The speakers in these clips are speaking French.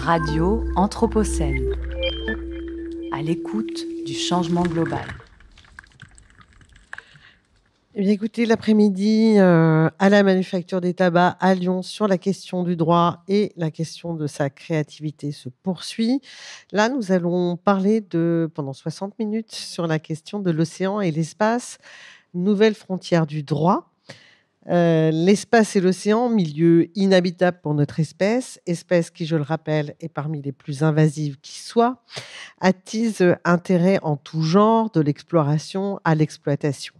Radio Anthropocène, à l'écoute du changement global. Eh bien, écoutez, l'après-midi, à la Manufacture des Tabacs à Lyon, sur la question du droit et la question de sa créativité se poursuit. Là, nous allons parler pendant 60 minutes sur la question de l'océan et l'espace, nouvelle frontière du droit. L'espace et l'océan, milieu inhabitable pour notre espèce qui, je le rappelle, est parmi les plus invasives qui soient, attise intérêt en tout genre, de l'exploration à l'exploitation.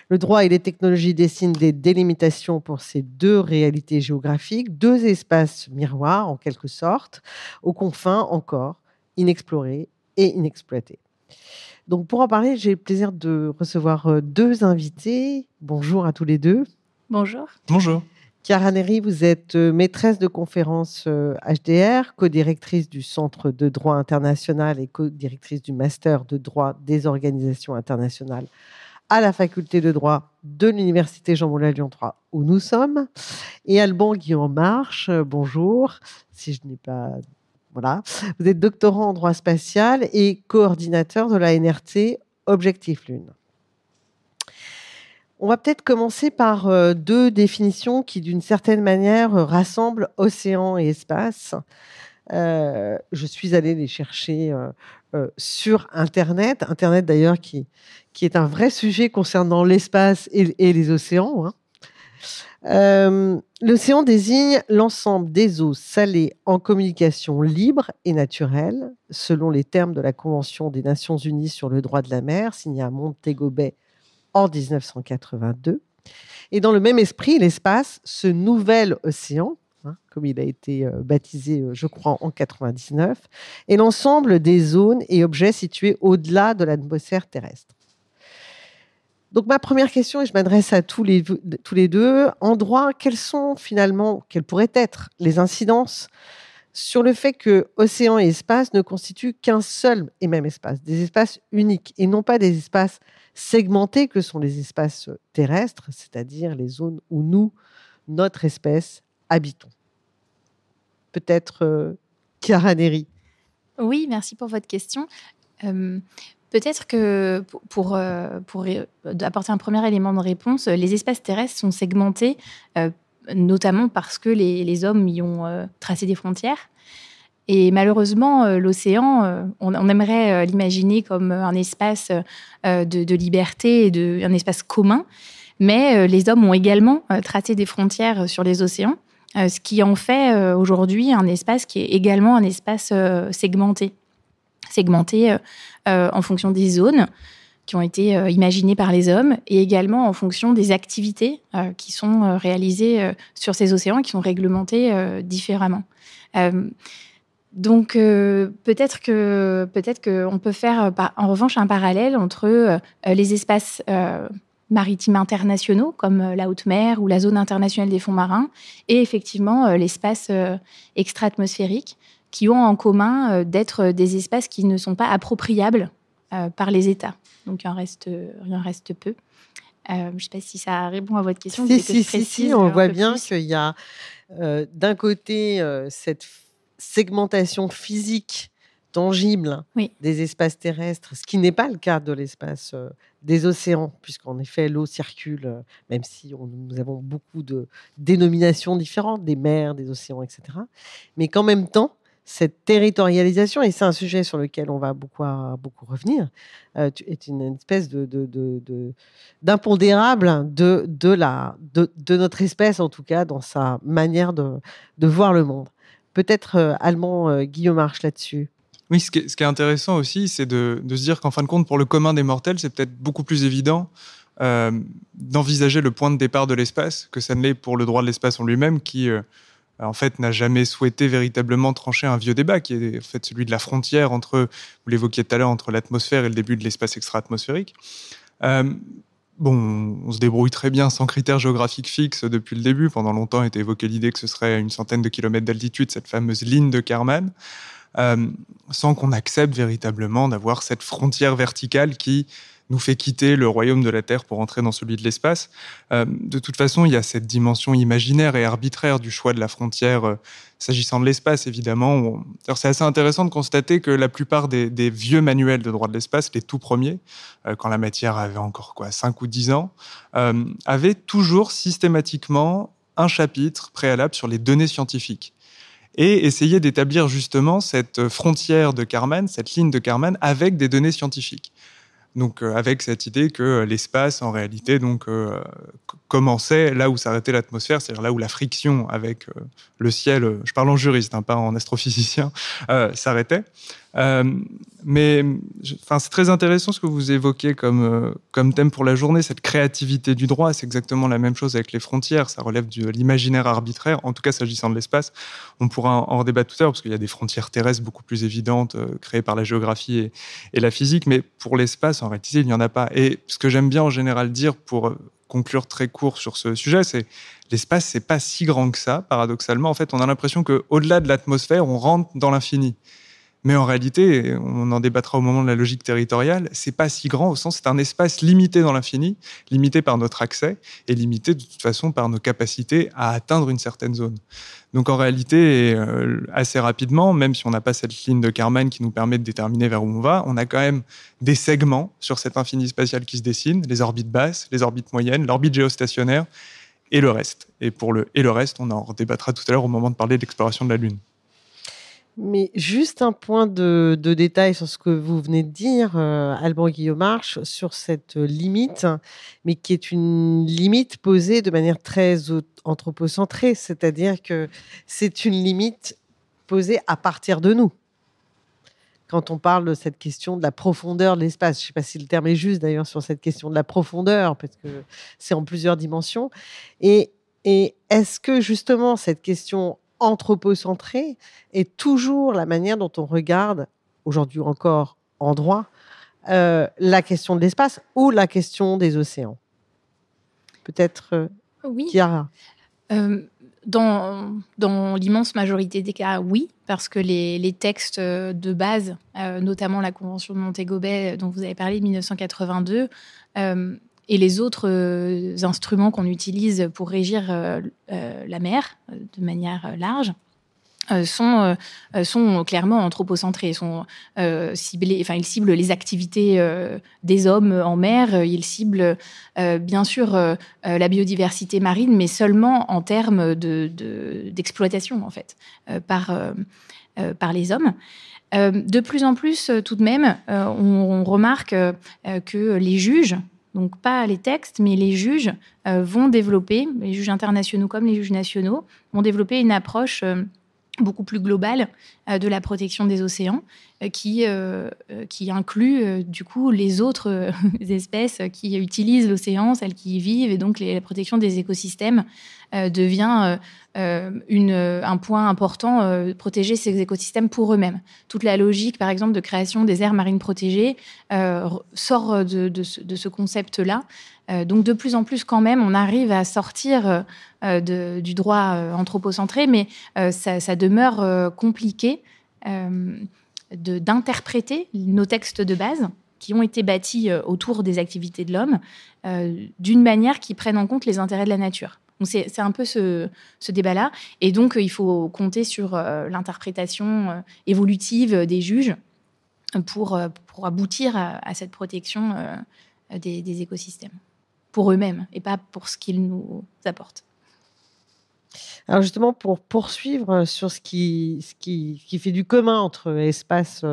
Le droit et les technologies dessinent des délimitations pour ces deux réalités géographiques, deux espaces miroirs en quelque sorte, aux confins encore inexplorés et inexploités. Donc pour en parler, j'ai le plaisir de recevoir deux invités. Bonjour à tous les deux. Bonjour. Bonjour. Chiara Neri, vous êtes maîtresse de conférences HDR, co-directrice du Centre de droit international et co-directrice du Master de droit des organisations internationales à la faculté de droit de l'Université Jean Moulin Lyon 3, où nous sommes. Et Alban Guillaume Marche, bonjour. Si je n'ai pas... Voilà. Vous êtes doctorant en droit spatial et coordinateur de la NRT Objectif Lune. On va peut-être commencer par deux définitions qui, d'une certaine manière, rassemblent océan et espace. Je suis allée les chercher sur Internet. Internet, d'ailleurs, qui est un vrai sujet concernant l'espace et les océans. L'océan désigne l'ensemble des eaux salées en communication libre et naturelle, selon les termes de la Convention des Nations Unies sur le droit de la mer, signée à Montego Bay en 1982. Et dans le même esprit, l'espace, ce nouvel océan, comme il a été baptisé, je crois, en 99, est l'ensemble des zones et objets situés au-delà de l'atmosphère terrestre. Donc ma première question, et je m'adresse à tous les deux, en droit, quelles pourraient être les incidences sur le fait que océan et espace ne constituent qu'un seul et même espace, des espaces uniques, et non pas des espaces segmentés que sont les espaces terrestres, c'est-à-dire les zones où nous, notre espèce, habitons. Peut-être Chiara Neri. Oui, merci pour votre question. Peut-être que pour apporter un premier élément de réponse, les espaces terrestres sont segmentés, notamment parce que les hommes y ont tracé des frontières. Et malheureusement, l'océan, on aimerait l'imaginer comme un espace de liberté et un espace commun. Mais les hommes ont également tracé des frontières sur les océans, ce qui en fait aujourd'hui un espace qui est également un espace segmenté en fonction des zones qui ont été imaginées par les hommes et également en fonction des activités qui sont réalisées sur ces océans et qui sont réglementées différemment. Donc peut-être qu'on peut faire en revanche un parallèle entre les espaces maritimes internationaux comme la haute mer ou la zone internationale des fonds marins et effectivement l'espace extra-atmosphérique qui ont en commun d'être des espaces qui ne sont pas appropriables par les États. Donc il en reste peu. Je ne sais pas si ça répond à votre question. Si, on voit bien qu'il y a d'un côté cette segmentation physique tangible des espaces terrestres, ce qui n'est pas le cas de l'espace des océans, puisqu'en effet l'eau circule, même si nous avons beaucoup de dénominations différentes, des mers, des océans, etc. Mais qu'en même temps, cette territorialisation, et c'est un sujet sur lequel on va beaucoup revenir, est une espèce d'impondérable de notre espèce, en tout cas, dans sa manière de voir le monde. Peut-être Alban Guillaume Marche là-dessus. Oui, ce qui est intéressant aussi, c'est de se dire qu'en fin de compte, pour le commun des mortels, c'est peut-être beaucoup plus évident d'envisager le point de départ de l'espace que ça ne l'est pour le droit de l'espace en lui-même, qui en fait n'a jamais souhaité véritablement trancher un vieux débat, qui est en fait celui de la frontière entre, vous l'évoquiez tout à l'heure, entre l'atmosphère et le début de l'espace extra-atmosphérique. On se débrouille très bien sans critères géographiques fixes depuis le début. Pendant longtemps, a été évoquée l'idée que ce serait à une centaine de kilomètres d'altitude, cette fameuse ligne de Kármán, sans qu'on accepte véritablement d'avoir cette frontière verticale qui nous fait quitter le royaume de la Terre pour entrer dans celui de l'espace. De toute façon, il y a cette dimension imaginaire et arbitraire du choix de la frontière s'agissant de l'espace, évidemment. Alors, c'est assez intéressant de constater que la plupart des vieux manuels de droit de l'espace, les tout premiers, quand la matière avait encore 5 ou 10 ans, avaient toujours systématiquement un chapitre préalable sur les données scientifiques et essayer d'établir justement cette frontière de Kármán, cette ligne de Kármán avec des données scientifiques. Donc avec cette idée que l'espace, en réalité, commençait là où s'arrêtait l'atmosphère, c'est-à-dire là où la friction avec le ciel, je parle en juriste, pas en astrophysicien, s'arrêtait. Mais c'est très intéressant ce que vous évoquez comme thème pour la journée, cette créativité du droit. C'est exactement la même chose avec les frontières. Ça relève de l'imaginaire arbitraire, en tout cas s'agissant de l'espace. On pourra en redébattre tout à l'heure, parce qu'il y a des frontières terrestres beaucoup plus évidentes, créées par la géographie et la physique. Mais pour l'espace, en réalité, il n'y en a pas. Et ce que j'aime bien en général dire, pour conclure très court sur ce sujet, c'est l'espace, c'est pas si grand que ça, paradoxalement. En fait, on a l'impression qu'au-delà de l'atmosphère, on rentre dans l'infini. Mais en réalité, on en débattra au moment de la logique territoriale, c'est pas si grand au sens, c'est un espace limité dans l'infini, limité par notre accès et limité de toute façon par nos capacités à atteindre une certaine zone. Donc en réalité, assez rapidement, même si on n'a pas cette ligne de Kármán qui nous permet de déterminer vers où on va, on a quand même des segments sur cet infini spatial qui se dessinent, les orbites basses, les orbites moyennes, l'orbite géostationnaire et le reste. Et pour le reste, on en débattra tout à l'heure au moment de parler de l'exploration de la Lune. Mais juste un point de détail sur ce que vous venez de dire, Alban Guillaumarche, sur cette limite, mais qui est une limite posée de manière très anthropocentrée, c'est-à-dire que c'est une limite posée à partir de nous. Quand on parle de cette question de la profondeur de l'espace, je ne sais pas si le terme est juste d'ailleurs sur cette question de la profondeur, parce que c'est en plusieurs dimensions. Et est-ce que justement cette question anthropocentrée est toujours la manière dont on regarde, aujourd'hui encore en droit, la question de l'espace ou la question des océans? Peut-être Oui. Chiara. Dans l'immense majorité des cas, oui, parce que les textes de base, notamment la Convention de Montego Bay dont vous avez parlé de 1982, et les autres instruments qu'on utilise pour régir la mer de manière large, sont clairement anthropocentrés, ils ciblent les activités des hommes en mer, ils ciblent bien sûr la biodiversité marine, mais seulement en termes d'exploitation en fait, par les hommes. De plus en plus, tout de même, on remarque que les juges, donc pas les textes, mais les juges vont développer, les juges internationaux comme les juges nationaux, vont développer une approche beaucoup plus globale de la protection des océans, qui inclut du coup les autres espèces qui utilisent l'océan, celles qui y vivent, et donc la protection des écosystèmes devient un point important, protéger ces écosystèmes pour eux-mêmes. Toute la logique, par exemple, de création des aires marines protégées sort de ce concept-là. Donc de plus en plus quand même, on arrive à sortir du droit anthropocentré, mais ça demeure compliqué d'interpréter nos textes de base qui ont été bâtis autour des activités de l'homme d'une manière qui prenne en compte les intérêts de la nature. Donc c'est un peu ce débat-là. Et donc, il faut compter sur l'interprétation évolutive des juges pour aboutir à cette protection des écosystèmes, pour eux-mêmes et pas pour ce qu'ils nous apportent. Alors justement, pour poursuivre sur ce qui fait du commun entre espace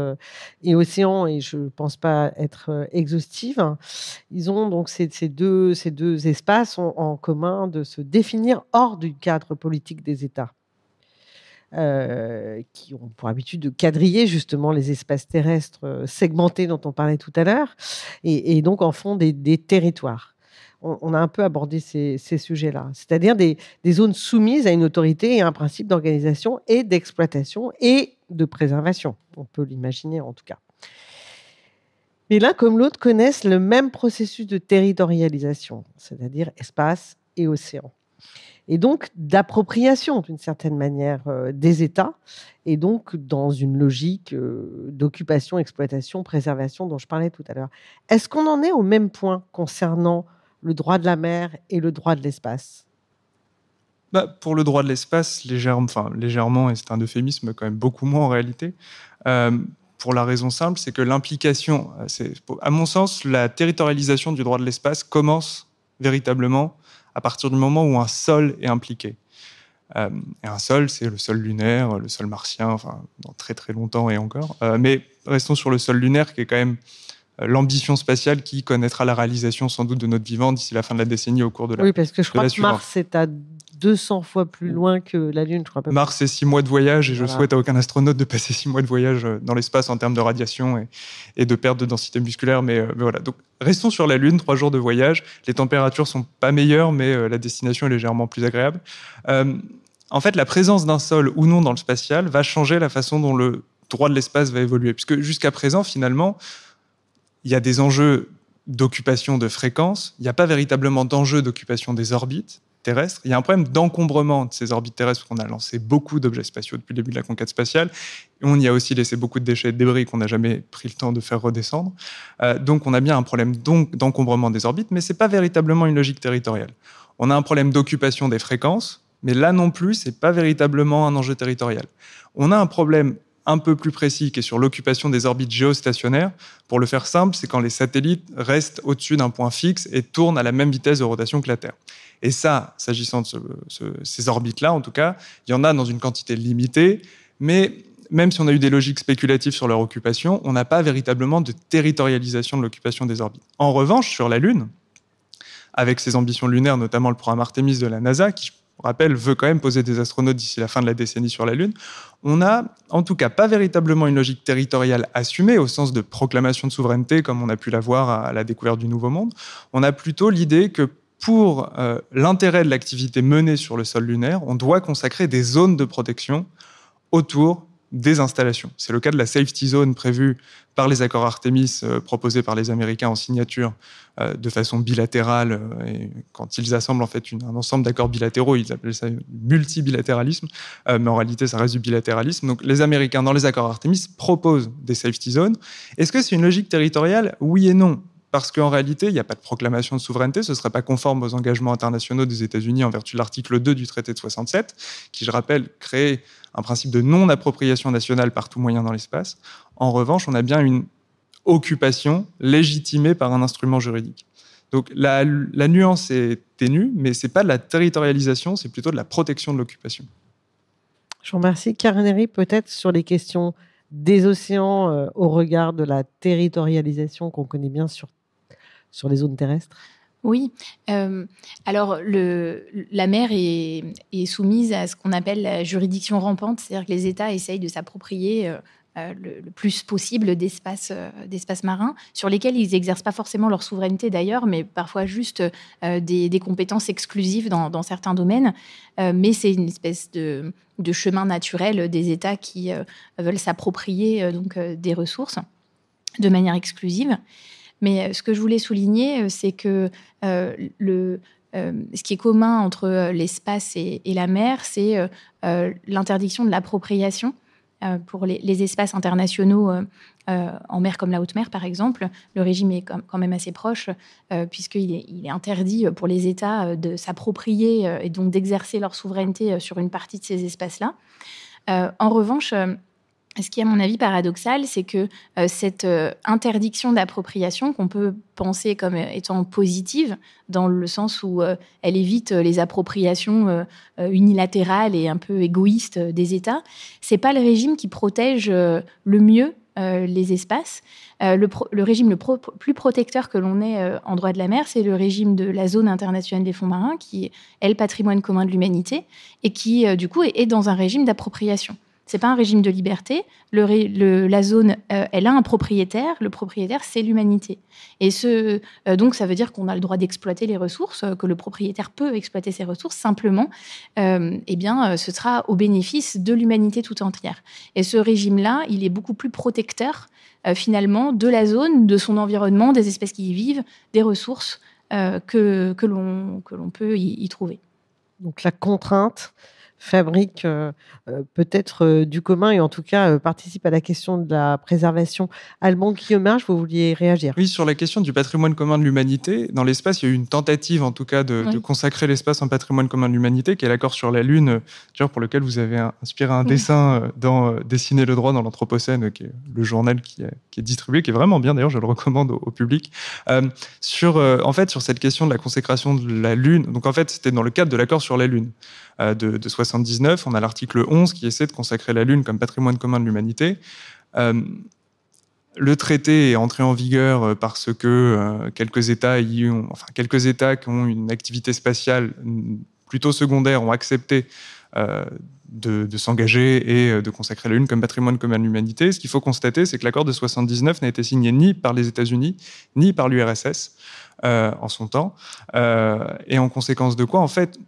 et océan, et je ne pense pas être exhaustive, ils ont donc ces deux espaces ont en commun de se définir hors du cadre politique des États, qui ont pour habitude de quadriller justement les espaces terrestres segmentés dont on parlait tout à l'heure, et donc en font des territoires. On a un peu abordé ces sujets-là, c'est-à-dire des zones soumises à une autorité et à un principe d'organisation et d'exploitation et de préservation. On peut l'imaginer en tout cas. Mais l'un comme l'autre connaissent le même processus de territorialisation, c'est-à-dire espace et océan. et donc d'appropriation d'une certaine manière des États, et donc dans une logique d'occupation, exploitation, préservation dont je parlais tout à l'heure. Est-ce qu'on en est au même point concernant le droit de la mer et le droit de l'espace ? Pour le droit de l'espace, légèrement, et c'est un euphémisme, quand même beaucoup moins en réalité, pour la raison simple, c'est que l'implication, à mon sens, la territorialisation du droit de l'espace commence véritablement à partir du moment où un sol est impliqué. Et un sol, c'est le sol lunaire, le sol martien, dans très très longtemps et encore. Mais restons sur le sol lunaire, qui est quand même l'ambition spatiale qui connaîtra la réalisation sans doute de notre vivant d'ici la fin de la décennie au cours de la Oui, parce que je crois que suivante. Mars est à 200 fois plus loin que la Lune, je crois. Mars, c'est 6 mois de voyage, et je souhaite à aucun astronaute de passer 6 mois de voyage dans l'espace en termes de radiation et de perte de densité musculaire. Mais voilà. Donc, restons sur la Lune, 3 jours de voyage. Les températures sont pas meilleures, mais la destination est légèrement plus agréable. En fait, la présence d'un sol ou non dans le spatial va changer la façon dont le droit de l'espace va évoluer. Puisque jusqu'à présent, finalement, il y a des enjeux d'occupation de fréquences. Il n'y a pas véritablement d'enjeu d'occupation des orbites terrestres. Il y a un problème d'encombrement de ces orbites terrestres, qu'on a lancé beaucoup d'objets spatiaux depuis le début de la conquête spatiale. Et on y a aussi laissé beaucoup de déchets et de débris qu'on n'a jamais pris le temps de faire redescendre. Donc on a bien un problème d'encombrement des orbites, mais ce n'est pas véritablement une logique territoriale. On a un problème d'occupation des fréquences, mais là non plus, ce n'est pas véritablement un enjeu territorial. On a un problème un peu plus précis qui est sur l'occupation des orbites géostationnaires. Pour le faire simple, c'est quand les satellites restent au-dessus d'un point fixe et tournent à la même vitesse de rotation que la Terre. Et ça, s'agissant de ces orbites-là, en tout cas, il y en a dans une quantité limitée, mais même si on a eu des logiques spéculatives sur leur occupation, on n'a pas véritablement de territorialisation de l'occupation des orbites. En revanche, sur la Lune, avec ses ambitions lunaires, notamment le programme Artemis de la NASA, qui, je rappelle, veut quand même poser des astronautes d'ici la fin de la décennie sur la Lune, on n'a en tout cas pas véritablement une logique territoriale assumée au sens de proclamation de souveraineté, comme on a pu l'avoir à la découverte du Nouveau Monde. On a plutôt l'idée que pour l'intérêt de l'activité menée sur le sol lunaire, on doit consacrer des zones de protection autour des installations. C'est le cas de la safety zone prévue par les accords Artemis proposés par les Américains en signature de façon bilatérale. Et quand ils assemblent en fait un ensemble d'accords bilatéraux, ils appellent ça multibilatéralisme, mais en réalité ça reste du bilatéralisme. Donc les Américains dans les accords Artemis proposent des safety zones. Est-ce que c'est une logique territoriale ? Oui et non. Parce qu'en réalité, il n'y a pas de proclamation de souveraineté, ce ne serait pas conforme aux engagements internationaux des États-Unis en vertu de l'article 2 du traité de 67, qui, je rappelle, crée un principe de non-appropriation nationale par tout moyen dans l'espace. En revanche, on a bien une occupation légitimée par un instrument juridique. Donc la nuance est ténue, mais ce n'est pas de la territorialisation, c'est plutôt de la protection de l'occupation. Je vous remercie. Karen Herry, peut-être sur les questions des océans au regard de la territorialisation qu'on connaît bien sur les zones terrestres. Oui. Alors, la mer est soumise à ce qu'on appelle la juridiction rampante, c'est-à-dire que les États essayent de s'approprier le plus possible d'espaces marins, sur lesquels ils n'exercent pas forcément leur souveraineté d'ailleurs, mais parfois juste des compétences exclusives dans certains domaines. Mais c'est une espèce de chemin naturel des États qui veulent s'approprier des ressources de manière exclusive. Mais ce que je voulais souligner, c'est que ce qui est commun entre l'espace et la mer, c'est l'interdiction de l'appropriation pour les espaces internationaux en mer comme la haute mer, par exemple. Le régime est quand même assez proche, puisqu'il est interdit pour les États de s'approprier et donc d'exercer leur souveraineté sur une partie de ces espaces-là. En revanche, ce qui est à mon avis paradoxal, c'est que cette interdiction d'appropriation, qu'on peut penser comme étant positive, dans le sens où elle évite les appropriations unilatérales et un peu égoïstes des États, c'est pas le régime qui protège le mieux les espaces. Le régime le plus protecteur que l'on ait en droit de la mer, c'est le régime de la zone internationale des fonds marins, qui est le patrimoine commun de l'humanité, et qui, du coup, est dans un régime d'appropriation. C'est pas un régime de liberté. La zone, elle a un propriétaire. Le propriétaire, c'est l'humanité. Et donc, ça veut dire qu'on a le droit d'exploiter les ressources, que le propriétaire peut exploiter ses ressources. Simplement, ce sera au bénéfice de l'humanité tout entière. Et ce régime-là, il est beaucoup plus protecteur, finalement, de la zone, de son environnement, des espèces qui y vivent, des ressources que l'on peut y trouver. Donc la contrainte fabrique peut-être du commun et en tout cas participe à la question de la préservation. Alban Guillaume Marche, vous vouliez réagir? Oui, sur la question du patrimoine commun de l'humanité, dans l'espace, il y a eu une tentative en tout cas de consacrer l'espace en patrimoine commun de l'humanité, qui est l'accord sur la Lune, pour lequel vous avez inspiré un dessin dans Dessiner le droit dans l'Anthropocène, qui est le journal qui est distribué, qui est vraiment bien d'ailleurs, je le recommande au public. Sur cette question de la consécration de la Lune, donc en fait c'était dans le cadre de l'accord sur la Lune de 79, on a l'article 11 qui essaie de consacrer la Lune comme patrimoine commun de l'humanité. Le traité est entré en vigueur parce que quelques États qui ont une activité spatiale plutôt secondaire ont accepté de s'engager et de consacrer la Lune comme patrimoine commun de l'humanité. Ce qu'il faut constater, c'est que l'accord de 79 n'a été signé ni par les États-Unis, ni par l'URSS en son temps. Et en conséquence de quoi, en fait,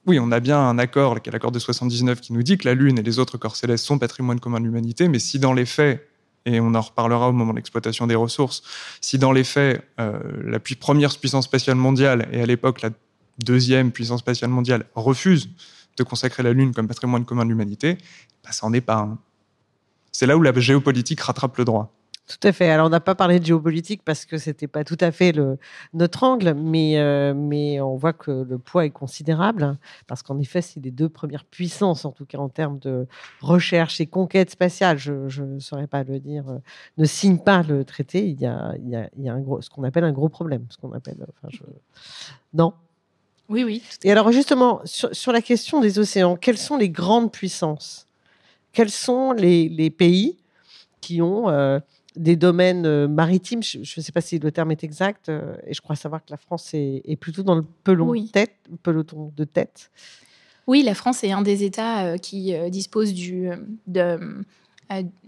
oui, on a bien un accord, qui est l'accord de 79, qui nous dit que la Lune et les autres corps célestes sont patrimoine commun de l'humanité, mais si dans les faits, et on en reparlera au moment de l'exploitation des ressources, si dans les faits, la première puissance spatiale mondiale, et à l'époque la deuxième puissance spatiale mondiale, refuse de consacrer la Lune comme patrimoine commun de l'humanité, ça n'en est pas un. C'est là où la géopolitique rattrape le droit. Tout à fait. Alors, on n'a pas parlé de géopolitique parce que ce n'était pas tout à fait notre angle, mais on voit que le poids est considérable, parce qu'en effet, c'est les deux premières puissances, en tout cas en termes de recherche et conquête spatiale, je ne saurais pas le dire, ne signent pas le traité. Il y a ce qu'on appelle un gros problème. Non ? Oui. Et alors, justement, sur la question des océans, quelles sont les grandes puissances ? Quels sont les pays qui ont des domaines maritimes? Je ne sais pas si le terme est exact, et je crois savoir que la France est plutôt dans le peloton de tête. Oui, la France est un des États qui dispose des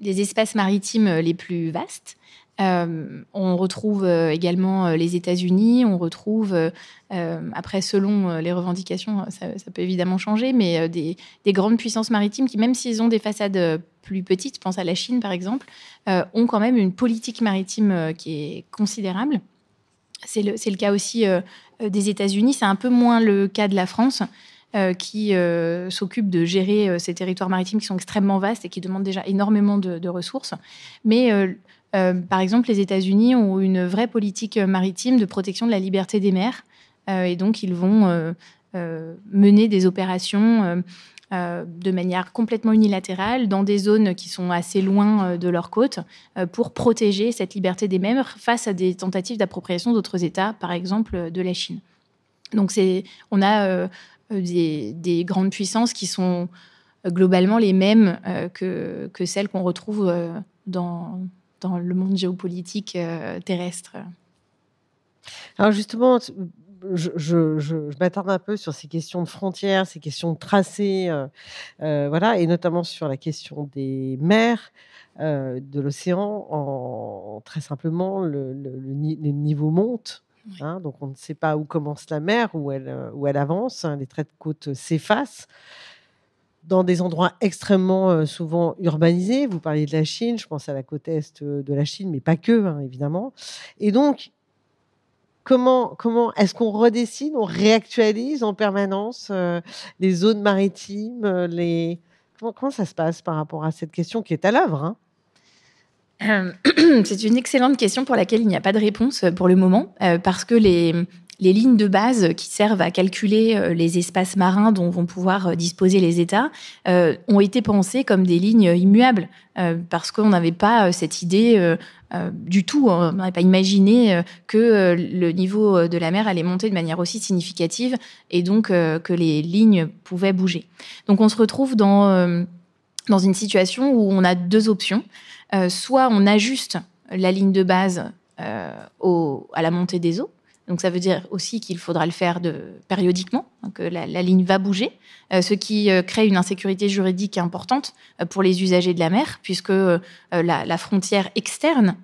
espaces maritimes les plus vastes. On retrouve également les États-Unis, on retrouve, après selon les revendications, ça peut évidemment changer, mais des grandes puissances maritimes qui, même s'ils ont des façades plus petites, je pense à la Chine par exemple, ont quand même une politique maritime qui est considérable. C'est le cas aussi des États-Unis, c'est un peu moins le cas de la France, qui s'occupe de gérer ces territoires maritimes qui sont extrêmement vastes et qui demandent déjà énormément de ressources. Mais par exemple, les États-Unis ont une vraie politique maritime de protection de la liberté des mers. Et donc, ils vont mener des opérations de manière complètement unilatérale dans des zones qui sont assez loin de leurs côtes pour protéger cette liberté des mers face à des tentatives d'appropriation d'autres États, par exemple de la Chine. Donc, on a des grandes puissances qui sont globalement les mêmes que celles qu'on retrouve dans le monde géopolitique terrestre. Alors justement, je m'attarde un peu sur ces questions de frontières, ces questions de tracés, et notamment sur la question des mers, de l'océan. Très simplement, le niveau monte. Oui. Donc on ne sait pas où commence la mer, où elle avance. Les traits de côte s'effacent dans des endroits extrêmement souvent urbanisés. Vous parliez de la Chine, je pense à la côte est de la Chine, mais pas que, évidemment. Et donc, comment est-ce qu'on redessine, on réactualise en permanence les zones maritimes, comment ça se passe par rapport à cette question qui est à l'œuvre, C'est une excellente question pour laquelle il n'y a pas de réponse pour le moment, parce que les lignes de base qui servent à calculer les espaces marins dont vont pouvoir disposer les États ont été pensées comme des lignes immuables, parce qu'on n'avait pas cette idée du tout. On n'avait pas imaginé que le niveau de la mer allait monter de manière aussi significative et donc que les lignes pouvaient bouger. Donc on se retrouve dans une situation où on a deux options. Soit on ajuste la ligne de base à la montée des eaux. Donc, ça veut dire aussi qu'il faudra le faire périodiquement, que la ligne va bouger, ce qui crée une insécurité juridique importante pour les usagers de la mer, puisque la frontière externe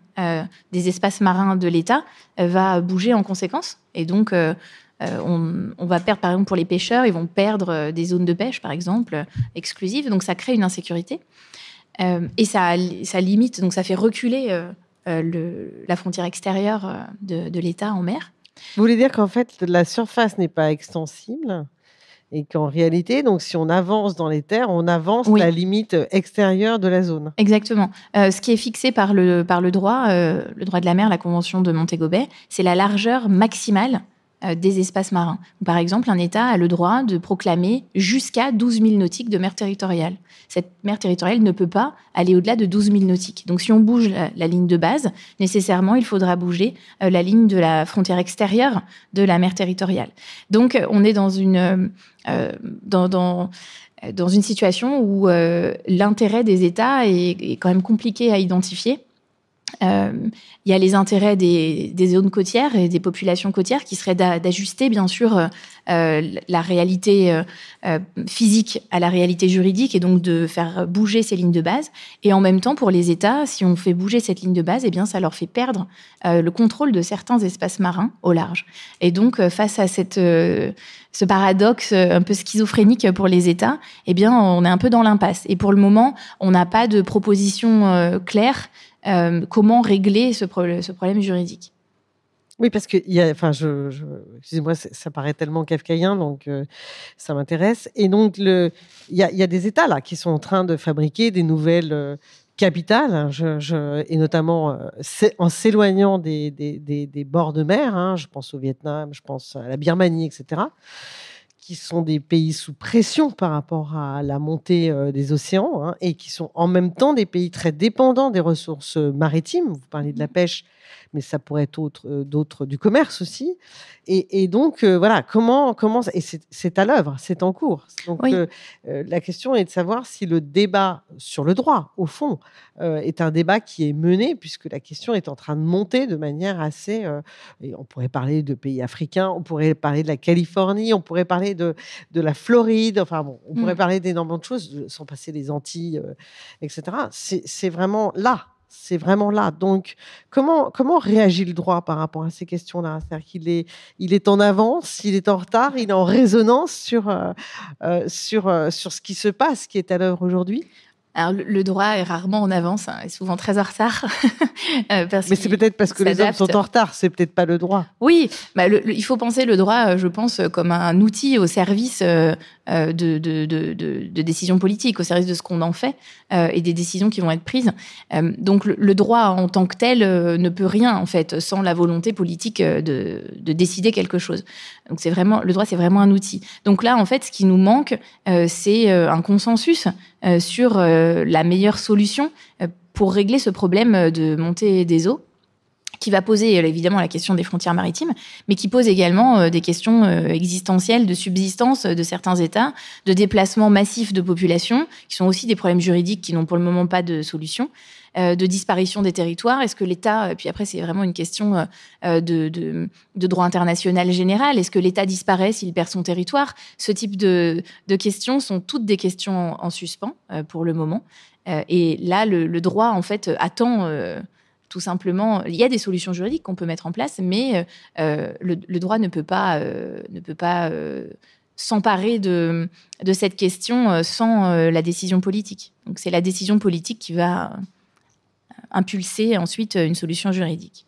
des espaces marins de l'État va bouger en conséquence. Et donc, on va perdre, par exemple, pour les pêcheurs, ils vont perdre des zones de pêche, par exemple, exclusives. Donc, ça crée une insécurité. Et ça limite, donc ça fait reculer la frontière extérieure de l'État en mer. Vous voulez dire qu'en fait, la surface n'est pas extensible Et qu'en réalité, donc, si on avance dans les terres, on avance la limite extérieure de la zone. Exactement. Ce qui est fixé par le droit de la mer, la Convention de Montego Bay, c'est la largeur maximale des espaces marins. Par exemple, un État a le droit de proclamer jusqu'à 12 000 nautiques de mer territoriale. Cette mer territoriale ne peut pas aller au-delà de 12 000 nautiques. Donc, si on bouge la ligne de base, nécessairement, il faudra bouger la ligne de la frontière extérieure de la mer territoriale. Donc, on est dans une situation où l'intérêt des États est quand même compliqué à identifier. Il y a les intérêts des zones côtières et des populations côtières qui seraient d'ajuster, bien sûr, la réalité physique à la réalité juridique et donc de faire bouger ces lignes de base. Et en même temps, pour les États, si on fait bouger cette ligne de base, eh bien, ça leur fait perdre le contrôle de certains espaces marins au large. Et donc, face à ce paradoxe un peu schizophrénique pour les États, eh bien, on est un peu dans l'impasse. Et pour le moment, on n'a pas de proposition claire comment régler ce problème juridique. Oui, parce que excusez-moi, ça paraît tellement kafkaïen, donc ça m'intéresse. Et donc, il y a des États là qui sont en train de fabriquer des nouvelles capitales, et notamment en s'éloignant des bords de mer. Hein, je pense au Vietnam, je pense à la Birmanie, etc., qui sont des pays sous pression par rapport à la montée des océans, hein, et qui sont en même temps des pays très dépendants des ressources maritimes. Vous parlez de la pêche, mais ça pourrait être d'autres du commerce aussi. Et donc, voilà, comment et c'est à l'œuvre, c'est en cours. Donc, la question est de savoir si le débat sur le droit, au fond, est un débat qui est mené, puisque la question est en train de monter de manière assez... et on pourrait parler de pays africains, on pourrait parler de la Californie, on pourrait parler de la Floride, enfin bon, on pourrait parler d'énormément de choses, sans passer les Antilles, etc. C'est vraiment là. C'est vraiment là. Donc, comment réagit le droit par rapport à ces questions-là ? C'est-à-dire qu'il est en avance, il est en retard, il est en résonance sur ce qui se passe, qui est à l'œuvre aujourd'hui ? Alors, le droit est rarement en avance, hein, est souvent très en retard. Mais c'est peut-être parce que les hommes sont en retard, c'est peut-être pas le droit. Oui, il faut penser le droit, je pense, comme un outil au service de décisions politiques, au service de ce qu'on en fait et des décisions qui vont être prises. Donc, le droit en tant que tel ne peut rien, en fait, sans la volonté politique de décider quelque chose. Donc, le droit, c'est vraiment un outil. Donc là, en fait, ce qui nous manque, c'est un consensus sur la meilleure solution pour régler ce problème de montée des eaux, qui va poser évidemment la question des frontières maritimes, mais qui pose également des questions existentielles de subsistance de certains États, de déplacement massif de populations, qui sont aussi des problèmes juridiques qui n'ont pour le moment pas de solution, de disparition des territoires. Est-ce que l'État, puis après c'est vraiment une question de droit international général, est-ce que l'État disparaît s'il perd son territoire ? Ce type de questions sont toutes des questions en suspens pour le moment. Et là, le droit, en fait, attend tout simplement... Il y a des solutions juridiques qu'on peut mettre en place, mais le droit ne peut pas s'emparer de cette question sans la décision politique. Donc, c'est la décision politique qui va impulser ensuite une solution juridique.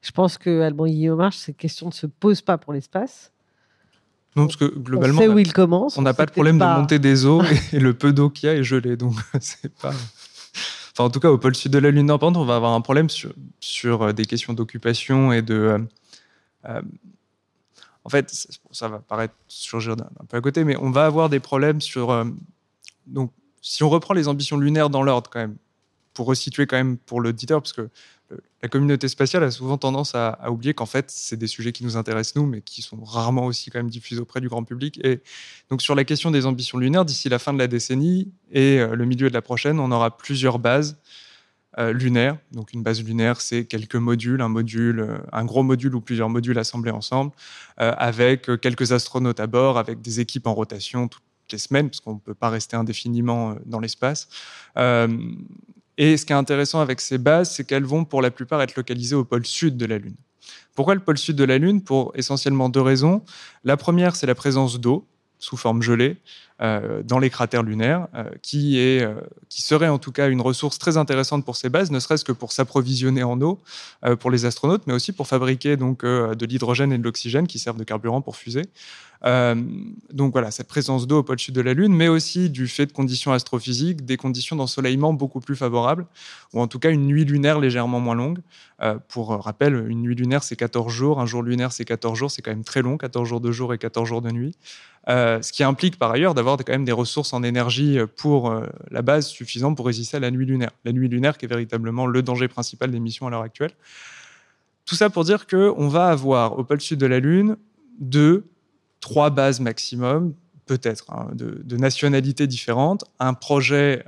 Je pense que Alban Guillaume-March, cette question ne se pose pas pour l'espace. Non, parce que globalement, on sait où il commence. On n'a pas de problème de montée des eaux et le peu d'eau qu'il y a est gelé. Donc, c'est pas... Enfin, en tout cas, au pôle sud de la Lune, par contre, on va avoir un problème sur des questions d'occupation et de... en fait, ça va paraître surgir d'un peu à côté, mais on va avoir des problèmes sur... donc, si on reprend les ambitions lunaires dans l'ordre, quand même, pour resituer quand même pour l'auditeur, parce que la communauté spatiale a souvent tendance à oublier qu'en fait, c'est des sujets qui nous intéressent, nous, mais qui sont rarement aussi quand même diffusés auprès du grand public. Et donc, sur la question des ambitions lunaires, d'ici la fin de la décennie et le milieu de la prochaine, on aura plusieurs bases lunaires. Donc, une base lunaire, c'est quelques modules, un gros module ou plusieurs modules assemblés ensemble, avec quelques astronautes à bord, avec des équipes en rotation toutes les semaines, parce qu'on ne peut pas rester indéfiniment dans l'espace. Et ce qui est intéressant avec ces bases, c'est qu'elles vont pour la plupart être localisées au pôle sud de la Lune. Pourquoi le pôle sud de la Lune ? Pour essentiellement deux raisons. La première, c'est la présence d'eau sous forme gelée. dans les cratères lunaires, qui serait en tout cas une ressource très intéressante pour ces bases, ne serait-ce que pour s'approvisionner en eau pour les astronautes, mais aussi pour fabriquer donc, de l'hydrogène et de l'oxygène qui servent de carburant pour fusées. Donc voilà, cette présence d'eau au pôle sud de la Lune, mais aussi du fait de conditions astrophysiques, des conditions d'ensoleillement beaucoup plus favorables, ou en tout cas une nuit lunaire légèrement moins longue. Pour rappel, une nuit lunaire, c'est 14 jours, un jour lunaire, c'est 14 jours, c'est quand même très long, 14 jours de jour et 14 jours de nuit. Ce qui implique par ailleurs d'avoir quand même des ressources en énergie pour la base suffisantes pour résister à la nuit lunaire. La nuit lunaire qui est véritablement le danger principal des missions à l'heure actuelle. Tout ça pour dire qu'on va avoir au pôle sud de la Lune 3 bases maximum, peut-être, de nationalités différentes. Un projet,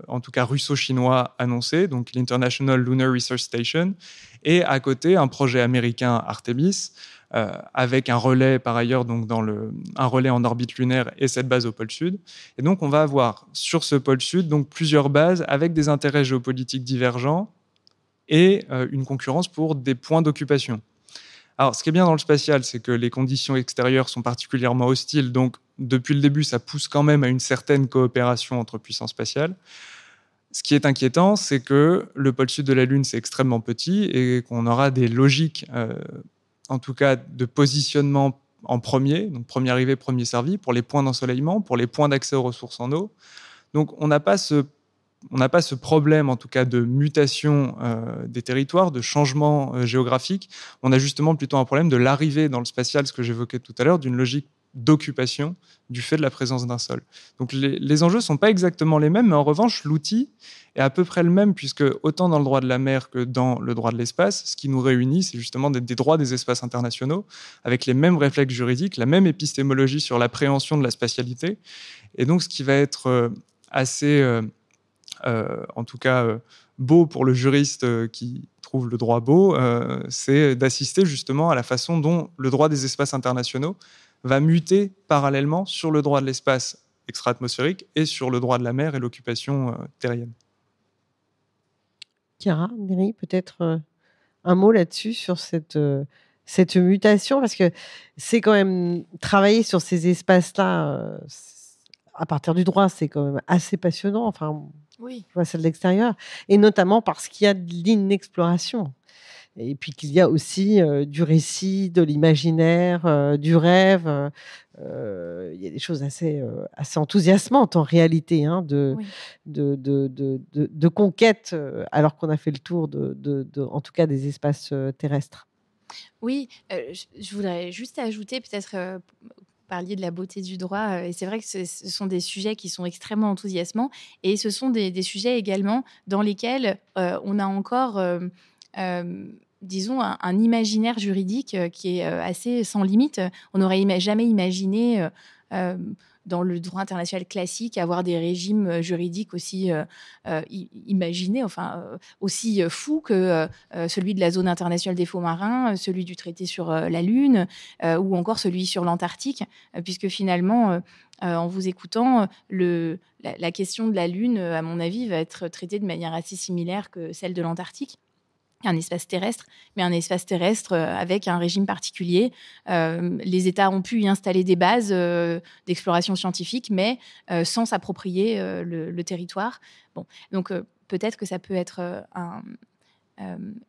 en tout cas russo-chinois, annoncé, donc l'International Lunar Research Station, et à côté, un projet américain Artemis, avec un relais par ailleurs, donc un relais en orbite lunaire et cette base au pôle sud. Et donc, on va avoir sur ce pôle sud donc, plusieurs bases avec des intérêts géopolitiques divergents et une concurrence pour des points d'occupation. Alors, ce qui est bien dans le spatial, c'est que les conditions extérieures sont particulièrement hostiles. Donc, depuis le début, ça pousse quand même à une certaine coopération entre puissances spatiales. Ce qui est inquiétant, c'est que le pôle sud de la Lune, c'est extrêmement petit et qu'on aura des logiques, en tout cas, de positionnement en premier, donc premier arrivé, premier servi, pour les points d'ensoleillement, pour les points d'accès aux ressources en eau. Donc, on n'a pas ce problème, en tout cas, de mutation des territoires, de changement géographique. On a justement plutôt un problème de l'arrivée dans le spatial, ce que j'évoquais tout à l'heure, d'une logique d'occupation du fait de la présence d'un sol. Donc les enjeux ne sont pas exactement les mêmes, mais en revanche, l'outil est à peu près le même, puisque autant dans le droit de la mer que dans le droit de l'espace, ce qui nous réunit, c'est justement des droits des espaces internationaux, avec les mêmes réflexes juridiques, la même épistémologie sur l'appréhension de la spatialité. Et donc, ce qui va être assez... en tout cas beau pour le juriste qui trouve le droit beau, c'est d'assister justement à la façon dont le droit des espaces internationaux va muter parallèlement sur le droit de l'espace extra-atmosphérique et sur le droit de la mer et l'occupation terrienne. Chiara, Neri, peut-être un mot là-dessus, sur cette mutation, parce que c'est quand même travailler sur ces espaces-là, à partir du droit, c'est quand même assez passionnant. Enfin, oui. Je vois ça de l'extérieur, et notamment parce qu'il y a de l'inexploration. Et puis qu'il y a aussi du récit, de l'imaginaire, du rêve. Il y a des choses assez enthousiasmantes en réalité, hein, de conquête, alors qu'on a fait le tour en tout cas des espaces terrestres. Oui, je voudrais juste ajouter peut-être... parliez de la beauté du droit, et c'est vrai que ce sont des sujets qui sont extrêmement enthousiasmants, et ce sont des sujets également dans lesquels on a encore, disons, un imaginaire juridique qui est assez sans limite. On n'aurait jamais imaginé, dans le droit international classique, avoir des régimes juridiques aussi imaginés, enfin aussi fous que celui de la zone internationale des faux marins, celui du traité sur la Lune, ou encore celui sur l'Antarctique, puisque finalement, en vous écoutant, la question de la Lune, à mon avis, va être traitée de manière assez similaire que celle de l'Antarctique. Un espace terrestre, mais un espace terrestre avec un régime particulier. Les États ont pu y installer des bases d'exploration scientifique, mais sans s'approprier le territoire. Bon, donc peut-être que ça peut être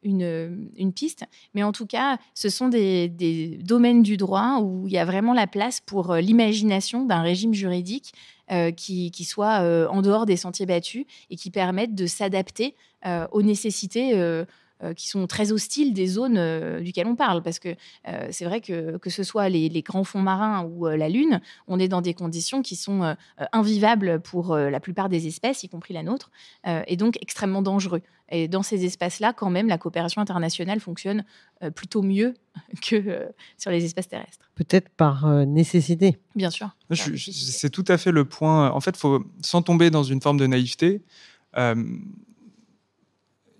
une piste, mais en tout cas, ce sont des domaines du droit où il y a vraiment la place pour l'imagination d'un régime juridique qui soit en dehors des sentiers battus et qui permette de s'adapter aux nécessités qui sont très hostiles des zones duquel on parle. Parce que c'est vrai que ce soit les grands fonds marins ou la Lune, on est dans des conditions qui sont invivables pour la plupart des espèces, y compris la nôtre, et donc extrêmement dangereux. Et dans ces espaces-là, quand même, la coopération internationale fonctionne plutôt mieux que sur les espaces terrestres. Peut-être par nécessité. Bien sûr. C'est tout à fait le point. En fait, sans tomber dans une forme de naïveté,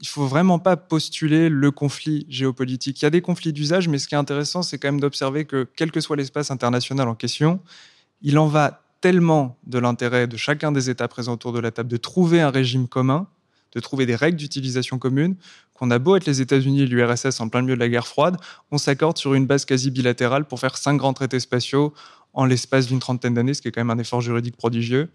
il ne faut vraiment pas postuler le conflit géopolitique. Il y a des conflits d'usage, mais ce qui est intéressant, c'est quand même d'observer que, quel que soit l'espace international en question, il en va tellement de l'intérêt de chacun des États présents autour de la table de trouver un régime commun, de trouver des règles d'utilisation communes, qu'on a beau être les États-Unis et l'URSS en plein milieu de la guerre froide, on s'accorde sur une base quasi bilatérale pour faire 5 grands traités spatiaux en l'espace d'une 30aine d'années, ce qui est quand même un effort juridique prodigieux.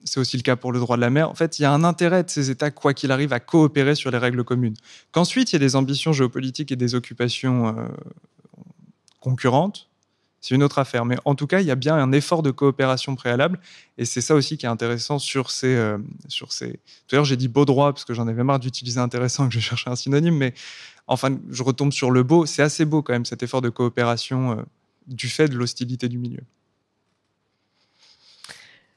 C'est aussi le cas pour le droit de la mer. En fait, il y a un intérêt de ces États, quoi qu'il arrive, à coopérer sur les règles communes. Qu'ensuite, il y a des ambitions géopolitiques et des occupations concurrentes, c'est une autre affaire. Mais en tout cas, il y a bien un effort de coopération préalable. Et c'est ça aussi qui est intéressant sur ces... D'ailleurs, j'ai dit beau droit, parce que j'en avais marre d'utiliser intéressant et que je cherchais un synonyme. Mais enfin, je retombe sur le beau. C'est assez beau quand même, cet effort de coopération du fait de l'hostilité du milieu.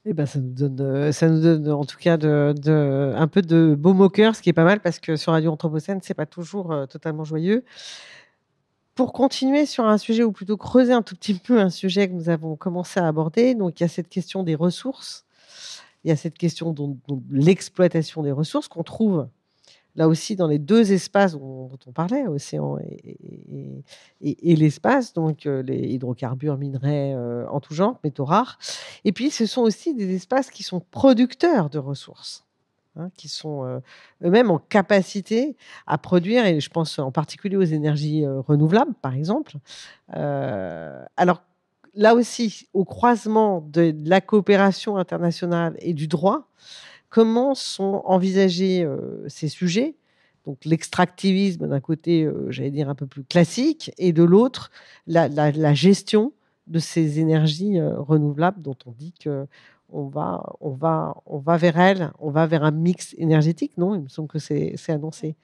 Eh ben, ça nous donne en tout cas un peu de beau moqueur, ce qui est pas mal parce que sur Radio Anthropocène, c'est pas toujours totalement joyeux. Pour continuer sur un sujet, ou plutôt creuser un tout petit peu un sujet que nous avons commencé à aborder, donc il y a cette question des ressources, il y a cette question de l'exploitation des ressources qu'on trouve là aussi dans les deux espaces dont on parlait, océan et l'espace, donc les hydrocarbures, minerais en tout genre, métaux rares. Et puis ce sont aussi des espaces qui sont producteurs de ressources, qui sont eux-mêmes en capacité à produire, et je pense en particulier aux énergies renouvelables, par exemple. Alors là aussi, au croisement de la coopération internationale et du droit, comment sont envisagés ces sujets, donc l'extractivisme d'un côté, j'allais dire un peu plus classique, et de l'autre, la gestion de ces énergies renouvelables dont on dit qu'on va vers elles, on va vers un mix énergétique, non ? Il me semble que c'est annoncé.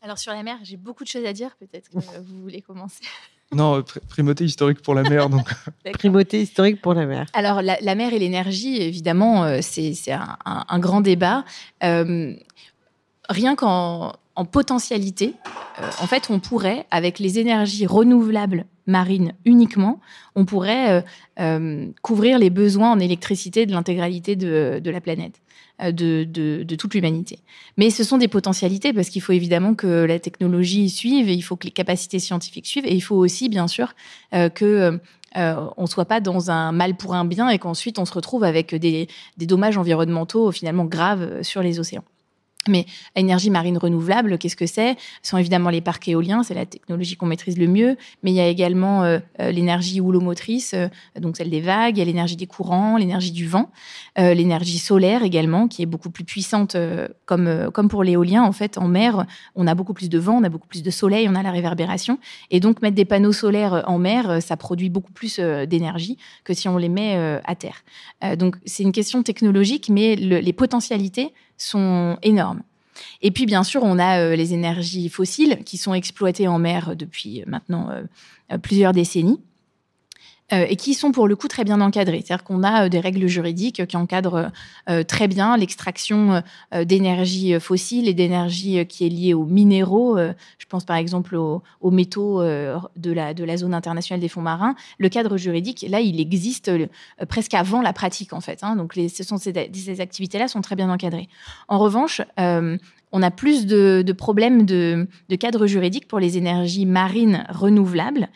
Alors sur la mer, j'ai beaucoup de choses à dire, peut-être que vous voulez commencer. Non, primauté historique pour la mer. Donc. Primauté historique pour la mer. Alors, la mer et l'énergie, évidemment, c'est un grand débat. Rien qu'en potentialité, en fait, on pourrait, avec les énergies renouvelables marines uniquement, on pourrait couvrir les besoins en électricité de l'intégralité de la planète. De toute l'humanité. Mais ce sont des potentialités parce qu'il faut évidemment que la technologie suive et il faut que les capacités scientifiques suivent et il faut aussi, bien sûr, qu'on ne soit pas dans un mal pour un bien et qu'ensuite on se retrouve avec des dommages environnementaux finalement graves sur les océans. Mais l'énergie marine renouvelable, qu'est-ce que c'est ? Ce sont évidemment les parcs éoliens, c'est la technologie qu'on maîtrise le mieux, mais il y a également l'énergie houlomotrice, donc celle des vagues, il y a l'énergie des courants, l'énergie du vent, l'énergie solaire également, qui est beaucoup plus puissante, comme pour l'éolien. En fait, en mer, on a beaucoup plus de vent, on a beaucoup plus de soleil, on a la réverbération. Et donc, mettre des panneaux solaires en mer, ça produit beaucoup plus d'énergie que si on les met à terre. Donc, c'est une question technologique, mais les potentialités sont énormes. Et puis, bien sûr, on a les énergies fossiles qui sont exploitées en mer depuis maintenant plusieurs décennies et qui sont pour le coup très bien encadrées. C'est-à-dire qu'on a des règles juridiques qui encadrent très bien l'extraction d'énergie fossile et d'énergie qui est liée aux minéraux. Je pense par exemple aux métaux de la zone internationale des fonds marins. Le cadre juridique, là, il existe presque avant la pratique, en fait. Donc, ces activités-là sont très bien encadrées. En revanche, on a plus de problèmes de cadre juridique pour les énergies marines renouvelables,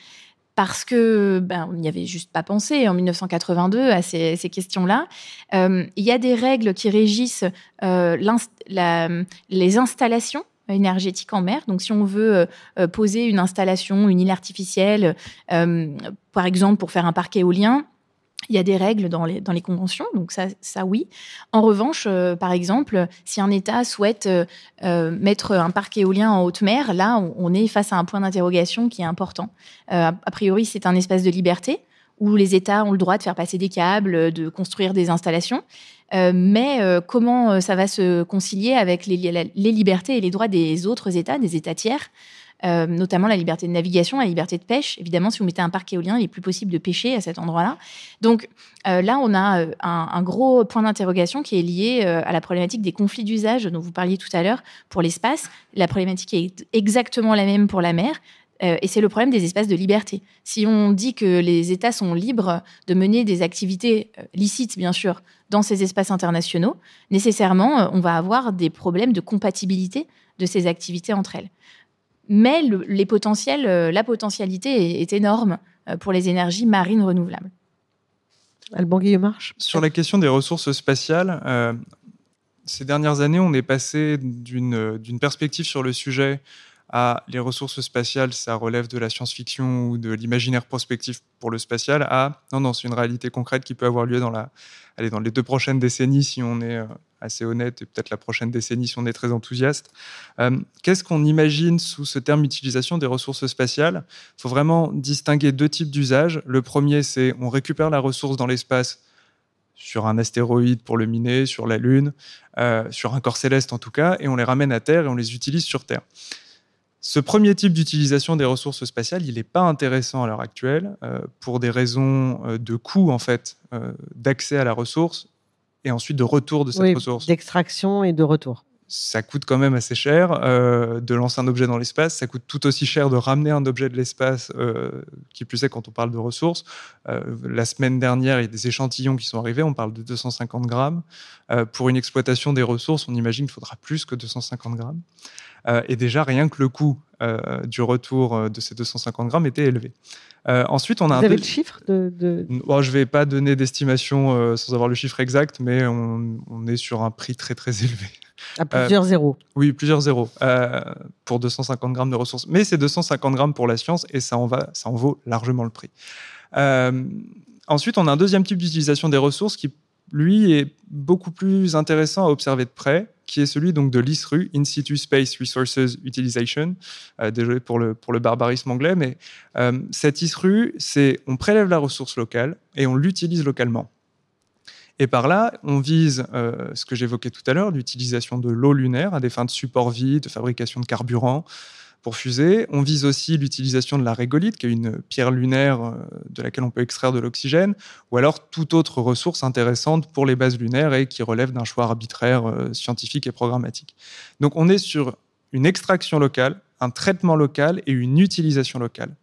parce que on n'y avait juste pas pensé en 1982 à ces questions-là. Il y a des règles qui régissent les installations énergétiques en mer. Donc, si on veut poser une installation, une île artificielle, par exemple pour faire un parc éolien, il y a des règles dans les conventions, donc ça oui. En revanche, par exemple, si un État souhaite mettre un parc éolien en haute mer, là, on est face à un point d'interrogation qui est important. A priori, c'est un espace de liberté où les États ont le droit de faire passer des câbles, de construire des installations. Mais comment ça va se concilier avec les libertés et les droits des autres États, des États tiers, notamment la liberté de navigation, la liberté de pêche. Évidemment, si vous mettez un parc éolien, il n'est plus possible de pêcher à cet endroit-là. Donc là, on a un gros point d'interrogation qui est lié à la problématique des conflits d'usage dont vous parliez tout à l'heure pour l'espace. La problématique est exactement la même pour la mer. Et c'est le problème des espaces de liberté. Si on dit que les États sont libres de mener des activités licites, bien sûr, dans ces espaces internationaux, nécessairement, on va avoir des problèmes de compatibilité de ces activités entre elles. Mais la potentialité est énorme pour les énergies marines renouvelables. Alban Guillemarche. Sur la question des ressources spatiales, ces dernières années, on est passé d'une perspective sur le sujet à les ressources spatiales, ça relève de la science-fiction ou de l'imaginaire prospectif pour le spatial, à non, c'est une réalité concrète qui peut avoir lieu dans les 2 prochaines décennies, si on est assez honnête, et peut-être la prochaine décennie si on est très enthousiaste. Qu'est-ce qu'on imagine sous ce terme utilisation des ressources spatiales ? Il faut vraiment distinguer 2 types d'usages. Le premier, c'est on récupère la ressource dans l'espace, sur un astéroïde pour le miner, sur la Lune, sur un corps céleste en tout cas, et on les ramène à Terre et on les utilise sur Terre. Ce premier type d'utilisation des ressources spatiales, il n'est pas intéressant à l'heure actuelle pour des raisons de coût, en fait, d'accès à la ressource et ensuite de retour de cette ressource. D'extraction et de retour. Ça coûte quand même assez cher de lancer un objet dans l'espace. Ça coûte tout aussi cher de ramener un objet de l'espace, qui plus est quand on parle de ressources. La semaine dernière, il y a des échantillons qui sont arrivés. On parle de 250 grammes. Pour une exploitation des ressources, on imagine qu'il faudra plus que 250 grammes. Et déjà, rien que le coût du retour de ces 250 grammes était élevé. Ensuite, on a Vous avez le chiffre Bon, je ne vais pas donner d'estimation sans avoir le chiffre exact, mais on est sur un prix très, très élevé. À plusieurs zéros. Oui, plusieurs zéros pour 250 grammes de ressources. Mais c'est 250 grammes pour la science et ça en vaut largement le prix. Ensuite, on a un deuxième type d'utilisation des ressources qui, lui, est beaucoup plus intéressant à observer de près, qui est celui donc de l'ISRU, In Situ Space Resources Utilization. Désolé pour le barbarisme anglais, mais cette ISRU, c'est on prélève la ressource locale et on l'utilise localement. Et par là, on vise ce que j'évoquais tout à l'heure, l'utilisation de l'eau lunaire à des fins de support vide, de fabrication de carburant pour fusées. On vise aussi l'utilisation de la régolithe, qui est une pierre lunaire de laquelle on peut extraire de l'oxygène, ou alors toute autre ressource intéressante pour les bases lunaires et qui relève d'un choix arbitraire scientifique et programmatique. Donc on est sur une extraction locale, un traitement local et une utilisation locale.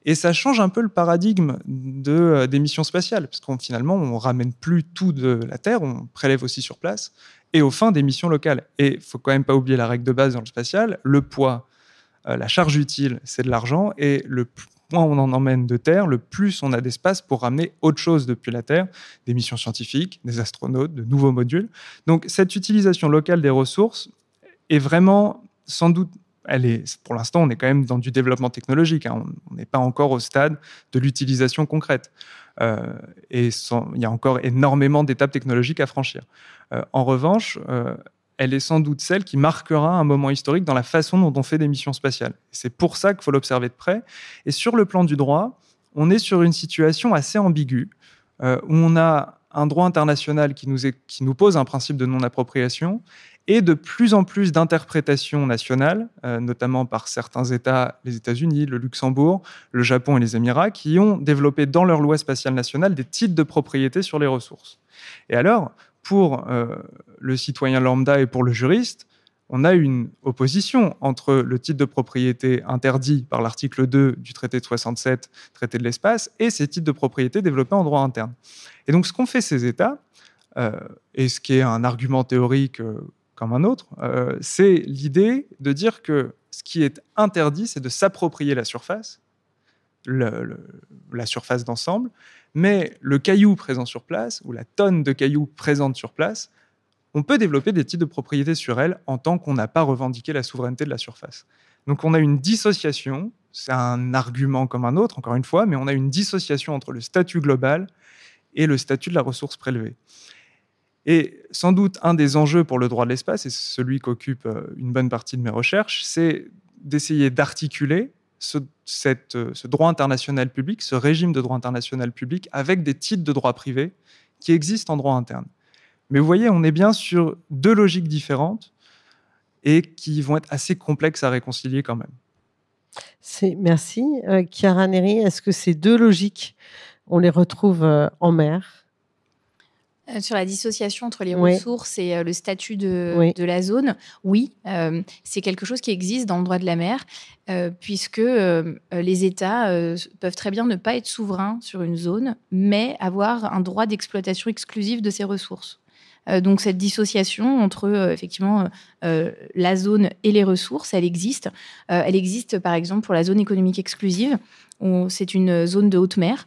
Et ça change un peu le paradigme des missions spatiales, parce qu'on finalement, on ramène plus tout de la Terre, on prélève aussi sur place, et aux fins des missions locales. Et il ne faut quand même pas oublier la règle de base dans le spatial, le poids, la charge utile, c'est de l'argent, et le moins on en emmène de Terre, le plus on a d'espace pour ramener autre chose depuis la Terre, des missions scientifiques, des astronautes, de nouveaux modules. Donc cette utilisation locale des ressources est vraiment, sans doute, pour l'instant, on est quand même dans du développement technologique. On n'est pas encore au stade de l'utilisation concrète. Et il y a encore énormément d'étapes technologiques à franchir. En revanche, elle est sans doute celle qui marquera un moment historique dans la façon dont on fait des missions spatiales. C'est pour ça qu'il faut l'observer de près. Et sur le plan du droit, on est sur une situation assez ambiguë, où on a un droit international qui nous pose un principe de non-appropriation et de plus en plus d'interprétations nationales, notamment par certains États, les États-Unis, le Luxembourg, le Japon et les Émirats, qui ont développé dans leur loi spatiale nationale des titres de propriété sur les ressources. Et alors, pour le citoyen lambda et pour le juriste, on a une opposition entre le titre de propriété interdit par l'article 2 du traité de 67, traité de l'espace, et ces titres de propriété développés en droit interne. Et donc, ce qu'ont fait ces États, et ce qui est un argument théorique comme un autre, c'est l'idée de dire que ce qui est interdit, c'est de s'approprier la surface, la surface d'ensemble, mais le caillou présent sur place, ou la tonne de cailloux présente sur place, on peut développer des titres de propriété sur elle en tant qu'on n'a pas revendiqué la souveraineté de la surface. Donc on a une dissociation, c'est un argument comme un autre, encore une fois, mais on a une dissociation entre le statut global et le statut de la ressource prélevée. Et sans doute un des enjeux pour le droit de l'espace, et c'est celui qu'occupe une bonne partie de mes recherches, c'est d'essayer d'articuler ce droit international public, ce régime de droit international public, avec des titres de droit privé qui existent en droit interne. Mais vous voyez, on est bien sur 2 logiques différentes et qui vont être assez complexes à réconcilier quand même. Merci. Chiara Neri, est-ce que ces 2 logiques, on les retrouve en mer ? Sur la dissociation entre les ressources et le statut de la zone, oui, c'est quelque chose qui existe dans le droit de la mer, puisque les États peuvent très bien ne pas être souverains sur une zone, mais avoir un droit d'exploitation exclusive de ces ressources. Donc cette dissociation entre effectivement la zone et les ressources, elle existe. Elle existe par exemple pour la zone économique exclusive, où c'est une zone de haute mer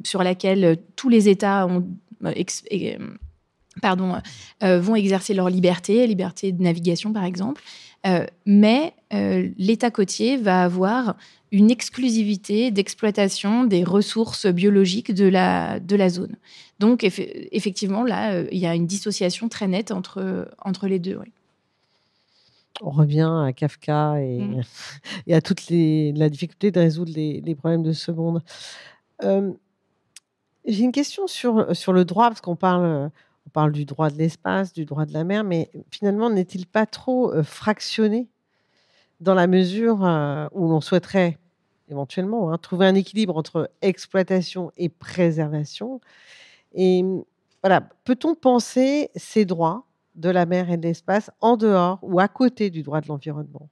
sur laquelle tous les États ont vont exercer leur liberté de navigation par exemple, mais l'État côtier va avoir une exclusivité d'exploitation des ressources biologiques de la zone. Donc effectivement, là, il y a une dissociation très nette entre les deux. Oui. On revient à Kafka et à la difficulté de résoudre les problèmes de ce monde. J'ai une question sur le droit, parce qu'on parle du droit de l'espace, du droit de la mer, mais finalement, n'est-il pas trop fractionné dans la mesure où l'on souhaiterait éventuellement trouver un équilibre entre exploitation et préservation? Et voilà, peut-on penser ces droits de la mer et de l'espace en dehors ou à côté du droit de l'environnement?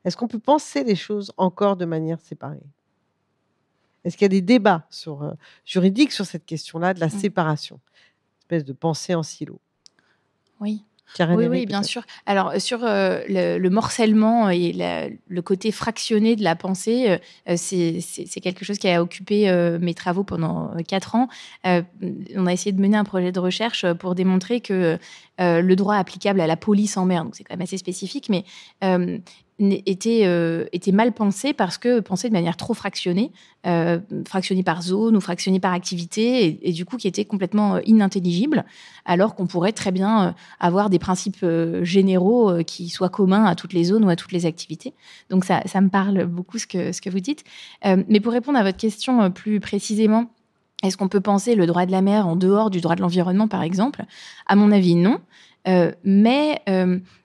Est-ce qu'on peut penser les choses encore de manière séparée? Est-ce qu'il y a des débats juridiques sur cette question-là de la séparation? Une espèce de pensée en silo. Oui. Karen Oui, bien sûr. Alors, sur le morcellement et le côté fractionné de la pensée, c'est quelque chose qui a occupé mes travaux pendant 4 ans. On a essayé de mener un projet de recherche pour démontrer que le droit applicable à la police en mer, donc c'est quand même assez spécifique, mais était mal pensé parce que pensé de manière trop fractionnée par zone ou fractionné par activité, et du coup qui était complètement inintelligible, alors qu'on pourrait très bien avoir des principes généraux qui soient communs à toutes les zones ou à toutes les activités. Donc ça me parle beaucoup ce que vous dites. Mais pour répondre à votre question plus précisément, est-ce qu'on peut penser le droit de la mer en dehors du droit de l'environnement, par exemple? À mon avis, non. Mais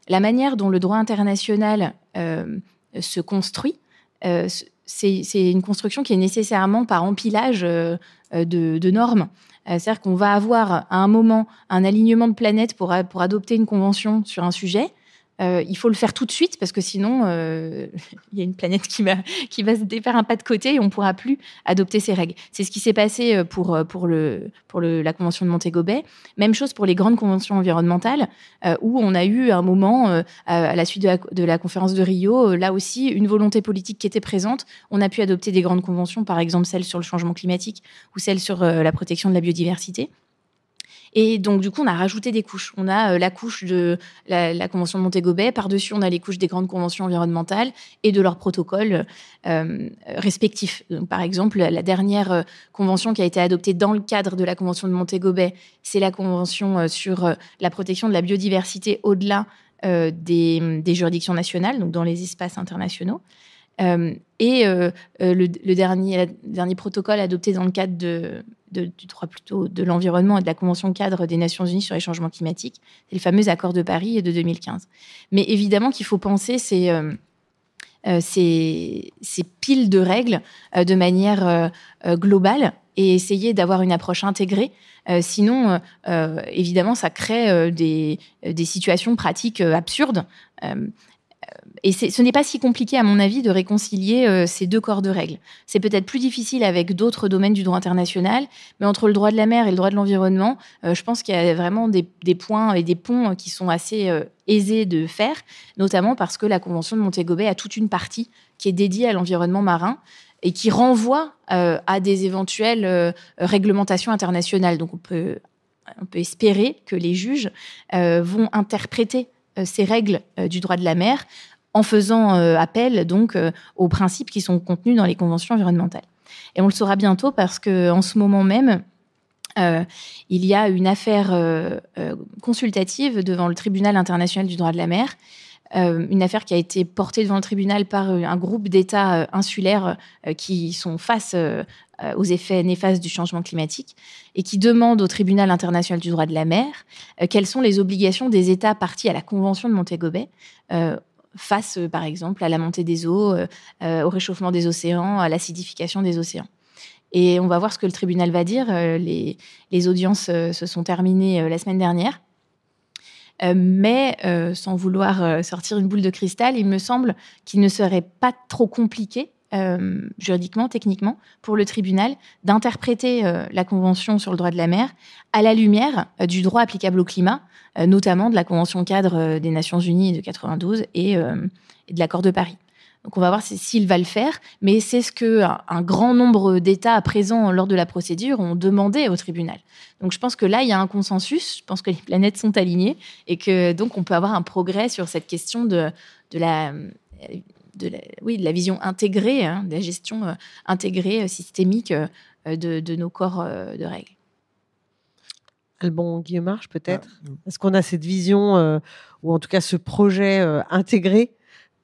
la manière dont le droit international se construit, c'est une construction qui est nécessairement par empilage de normes. C'est-à-dire qu'on va avoir à un moment un alignement de planètes pour adopter une convention sur un sujet. Il faut le faire tout de suite parce que sinon, il y a une planète qui va se défaire un pas de côté et on ne pourra plus adopter ces règles. C'est ce qui s'est passé pour la Convention de Montego Bay. Même chose pour les grandes conventions environnementales où on a eu un moment, à la suite de la conférence de Rio, là aussi, une volonté politique qui était présente. On a pu adopter des grandes conventions, par exemple celle sur le changement climatique ou celle sur la protection de la biodiversité. Et donc, du coup, on a rajouté des couches. On a la couche de la Convention de Montego Bay. Par-dessus, on a les couches des grandes conventions environnementales et de leurs protocoles respectifs. Donc, par exemple, la dernière convention qui a été adoptée dans le cadre de la Convention de Montego Bay, c'est la Convention sur la protection de la biodiversité au-delà des juridictions nationales, donc dans les espaces internationaux. Le dernier protocole adopté dans le cadre du droit plutôt de l'environnement et de la Convention cadre des Nations Unies sur les changements climatiques, c'est le fameux accord de Paris de 2015. Mais évidemment qu'il faut penser ces piles de règles de manière globale et essayer d'avoir une approche intégrée. Sinon, évidemment, ça crée des situations pratiques absurdes. Et ce n'est pas si compliqué, à mon avis, de réconcilier ces deux corps de règles. C'est peut-être plus difficile avec d'autres domaines du droit international, mais entre le droit de la mer et le droit de l'environnement, je pense qu'il y a vraiment des points et des ponts qui sont assez aisés de faire, notamment parce que la Convention de Montego Bay a toute une partie qui est dédiée à l'environnement marin et qui renvoie à des éventuelles réglementations internationales. Donc on peut espérer que les juges vont interpréter ces règles du droit de la mer en faisant appel donc aux principes qui sont contenus dans les conventions environnementales. Et on le saura bientôt parce qu'en ce moment même, il y a une affaire consultative devant le Tribunal international du droit de la mer, une affaire qui a été portée devant le tribunal par un groupe d'États insulaires qui sont face aux effets néfastes du changement climatique et qui demandent au Tribunal international du droit de la mer quelles sont les obligations des États partis à la Convention de Montego Bay face, par exemple, à la montée des eaux, au réchauffement des océans, à l'acidification des océans. Et on va voir ce que le tribunal va dire. Les audiences se sont terminées la semaine dernière. Mais sans vouloir sortir une boule de cristal, il me semble qu'il ne serait pas trop compliqué, juridiquement, techniquement, pour le tribunal d'interpréter la Convention sur le droit de la mer à la lumière du droit applicable au climat, notamment de la Convention cadre des Nations Unies de 92 et de l'accord de Paris. Donc, on va voir s'il va le faire. Mais c'est ce qu'un grand nombre d'États présents lors de la procédure ont demandé au tribunal. Donc, je pense que là, il y a un consensus. Je pense que les planètes sont alignées et que donc on peut avoir un progrès sur cette question de la vision intégrée, de la gestion intégrée, systémique de nos corps de règles. Alban Guillemarche, peut-être. Est-ce qu'on a cette vision, ou en tout cas ce projet intégré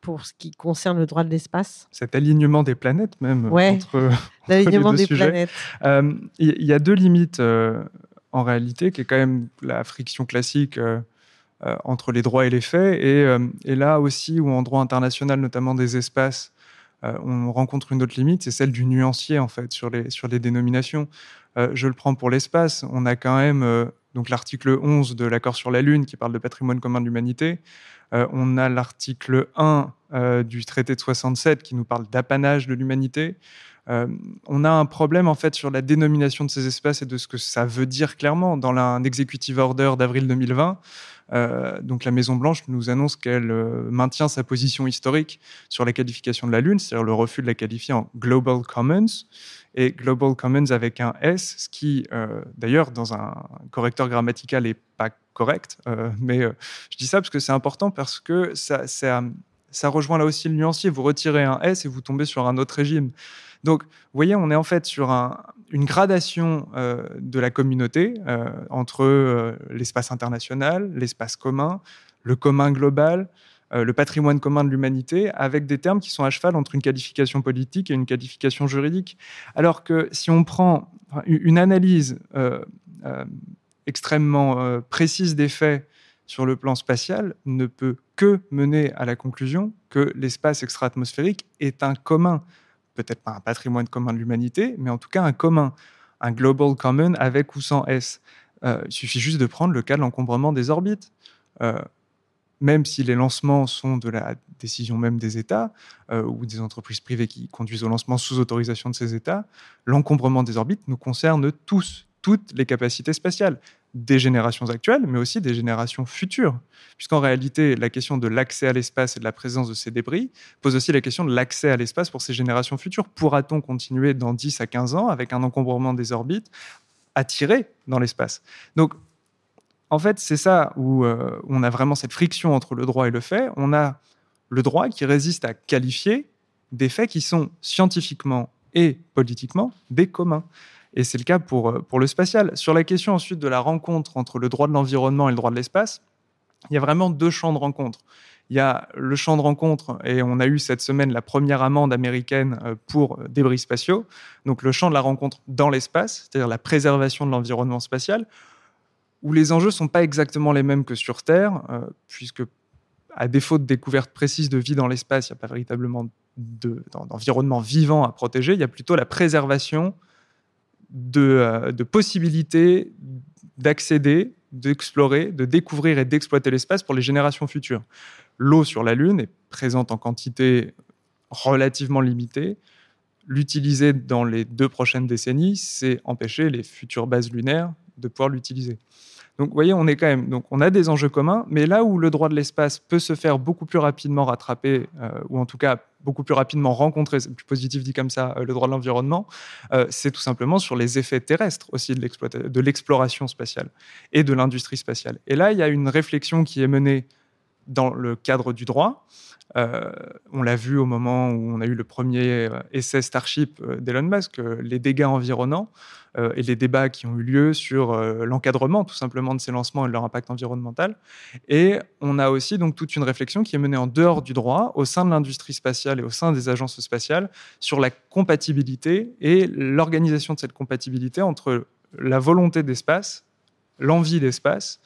pour ce qui concerne le droit de l'espace? Cet alignement des planètes même, entre l'alignement les deux des sujets. planètes. Il y a deux limites en réalité, qui est quand même la friction classique entre les droits et les faits, et là aussi où en droit international, notamment des espaces, on rencontre une autre limite, c'est celle du nuancier en fait sur les dénominations. Je le prends pour l'espace, on a quand même donc l'article 11 de l'accord sur la Lune qui parle de patrimoine commun de l'humanité. On a l'article 1 du traité de 67 qui nous parle d'apanage de l'humanité. On a un problème en fait sur la dénomination de ces espaces et de ce que ça veut dire clairement. Dans un executive order d'avril 2020, donc la Maison-Blanche nous annonce qu'elle maintient sa position historique sur la qualification de la Lune, c'est-à-dire le refus de la qualifier en Global Commons, et Global Commons avec un S, ce qui, d'ailleurs, dans un correcteur grammatical n'est pas correct, mais je dis ça parce que c'est important, parce que ça rejoint là aussi le nuancier. Vous retirez un S et vous tombez sur un autre régime. Donc, vous voyez, on est en fait sur une gradation de la communauté entre l'espace international, l'espace commun, le commun global, le patrimoine commun de l'humanité, avec des termes qui sont à cheval entre une qualification politique et une qualification juridique. Alors que si on prend une analyse extrêmement précise des faits sur le plan spatial, ne peut que mener à la conclusion que l'espace extra-atmosphérique est un commun. Peut-être pas un patrimoine commun de l'humanité, mais en tout cas un commun, un global common avec ou sans S. Il suffit juste de prendre le cas de l'encombrement des orbites. Même si les lancements sont de la décision même des États ou des entreprises privées qui conduisent au lancement sous autorisation de ces États, l'encombrement des orbites nous concerne tous, toutes les capacités spatiales, des générations actuelles, mais aussi des générations futures. Puisqu'en réalité, la question de l'accès à l'espace et de la présence de ces débris pose aussi la question de l'accès à l'espace pour ces générations futures. Pourra-t-on continuer dans 10 à 15 ans avec un encombrement des orbites à tirer dans l'espace ? Donc, en fait, c'est ça où on a vraiment cette friction entre le droit et le fait. On a le droit qui résiste à qualifier des faits qui sont scientifiquement et politiquement des communs. Et c'est le cas pour le spatial. Sur la question ensuite de la rencontre entre le droit de l'environnement et le droit de l'espace, il y a vraiment deux champs de rencontre. Il y a le champ de rencontre, et on a eu cette semaine la première amende américaine pour débris spatiaux, donc le champ de la rencontre dans l'espace, c'est-à-dire la préservation de l'environnement spatial, où les enjeux ne sont pas exactement les mêmes que sur Terre, puisque à défaut de découverte précise de vie dans l'espace, il n'y a pas véritablement d'environnement vivant à protéger, il y a plutôt la préservation de possibilités d'accéder, d'explorer, de découvrir et d'exploiter l'espace pour les générations futures. L'eau sur la Lune est présente en quantité relativement limitée. L'utiliser dans les 2 prochaines décennies, c'est empêcher les futures bases lunaires de pouvoir l'utiliser. Donc, vous voyez, on a des enjeux communs, mais là où le droit de l'espace peut se faire beaucoup plus rapidement rattraper, ou en tout cas beaucoup plus rapidement rencontrer, c'est plus positif dit comme ça, le droit de l'environnement, c'est tout simplement sur les effets terrestres aussi de l'exploration spatiale et de l'industrie spatiale. Et là, il y a une réflexion qui est menée dans le cadre du droit. On l'a vu au moment où on a eu le premier essai Starship d'Elon Musk, les dégâts environnants et les débats qui ont eu lieu sur l'encadrement tout simplement de ces lancements et de leur impact environnemental. Et on a aussi donc toute une réflexion qui est menée en dehors du droit, au sein de l'industrie spatiale et au sein des agences spatiales, sur la compatibilité et l'organisation de cette compatibilité entre la volonté d'espace, l'envie d'espace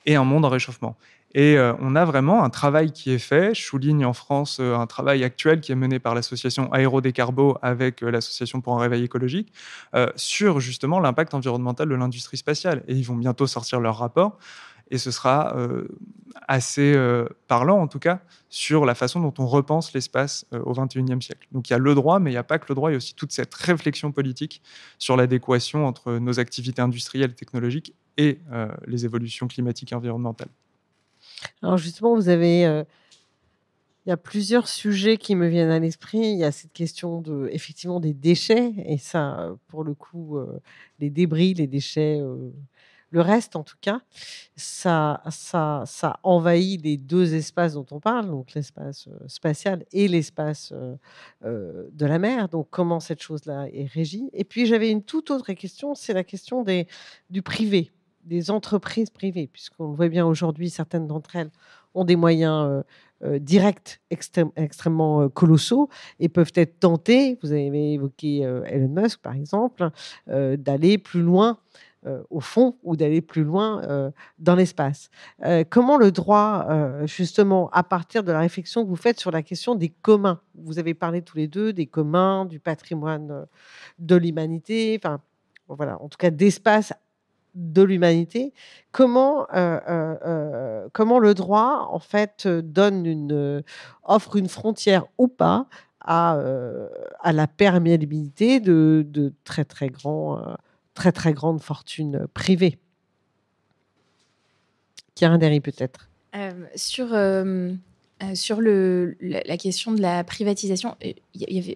et un monde en réchauffement. Et on a vraiment un travail qui est fait. Je souligne en France un travail actuel qui est mené par l'association Aérodécarbo avec l'association pour un réveil écologique sur justement l'impact environnemental de l'industrie spatiale. Et ils vont bientôt sortir leur rapport. Et ce sera assez parlant, en tout cas, sur la façon dont on repense l'espace au XXIe siècle. Donc il y a le droit, mais il n'y a pas que le droit, il y a aussi toute cette réflexion politique sur l'adéquation entre nos activités industrielles et technologiques et les évolutions climatiques et environnementales. Alors justement, vous avez Il y a plusieurs sujets qui me viennent à l'esprit. Il y a cette question effectivement des déchets, et ça, pour le coup, les débris, les déchets, le reste en tout cas, ça envahit les deux espaces dont on parle, donc l'espace spatial et l'espace de la mer. Donc comment cette chose-là est régie? Et puis j'avais une toute autre question, c'est la question du privé, des entreprises privées, puisqu'on le voit bien aujourd'hui, certaines d'entre elles ont des moyens directs extrêmement colossaux et peuvent être tentées, vous avez évoqué Elon Musk par exemple, d'aller plus loin au fond ou d'aller plus loin dans l'espace. Comment le droit, justement, à partir de la réflexion que vous faites sur la question des communs, vous avez parlé tous les deux des communs, du patrimoine de l'humanité, enfin voilà, en tout cas d'espace de l'humanité, comment le droit en fait offre une frontière ou pas à la perméabilité de très très grandes fortunes privées. Chiara Derry peut-être. Sur la question de la privatisation,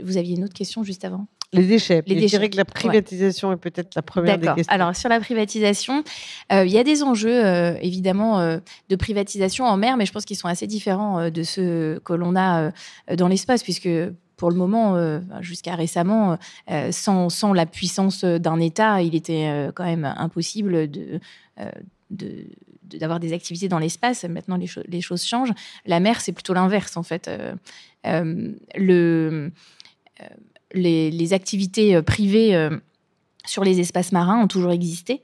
vous aviez une autre question juste avant. Les déchets. Je dirais que la privatisation est peut-être la première des questions. Alors, sur la privatisation, il y a des enjeux, évidemment, de privatisation en mer, mais je pense qu'ils sont assez différents de ceux que l'on a dans l'espace, puisque pour le moment, jusqu'à récemment, sans la puissance d'un État, il était quand même impossible d'avoir des activités dans l'espace. Maintenant, les choses changent. La mer, c'est plutôt l'inverse, en fait. Les activités privées sur les espaces marins ont toujours existé,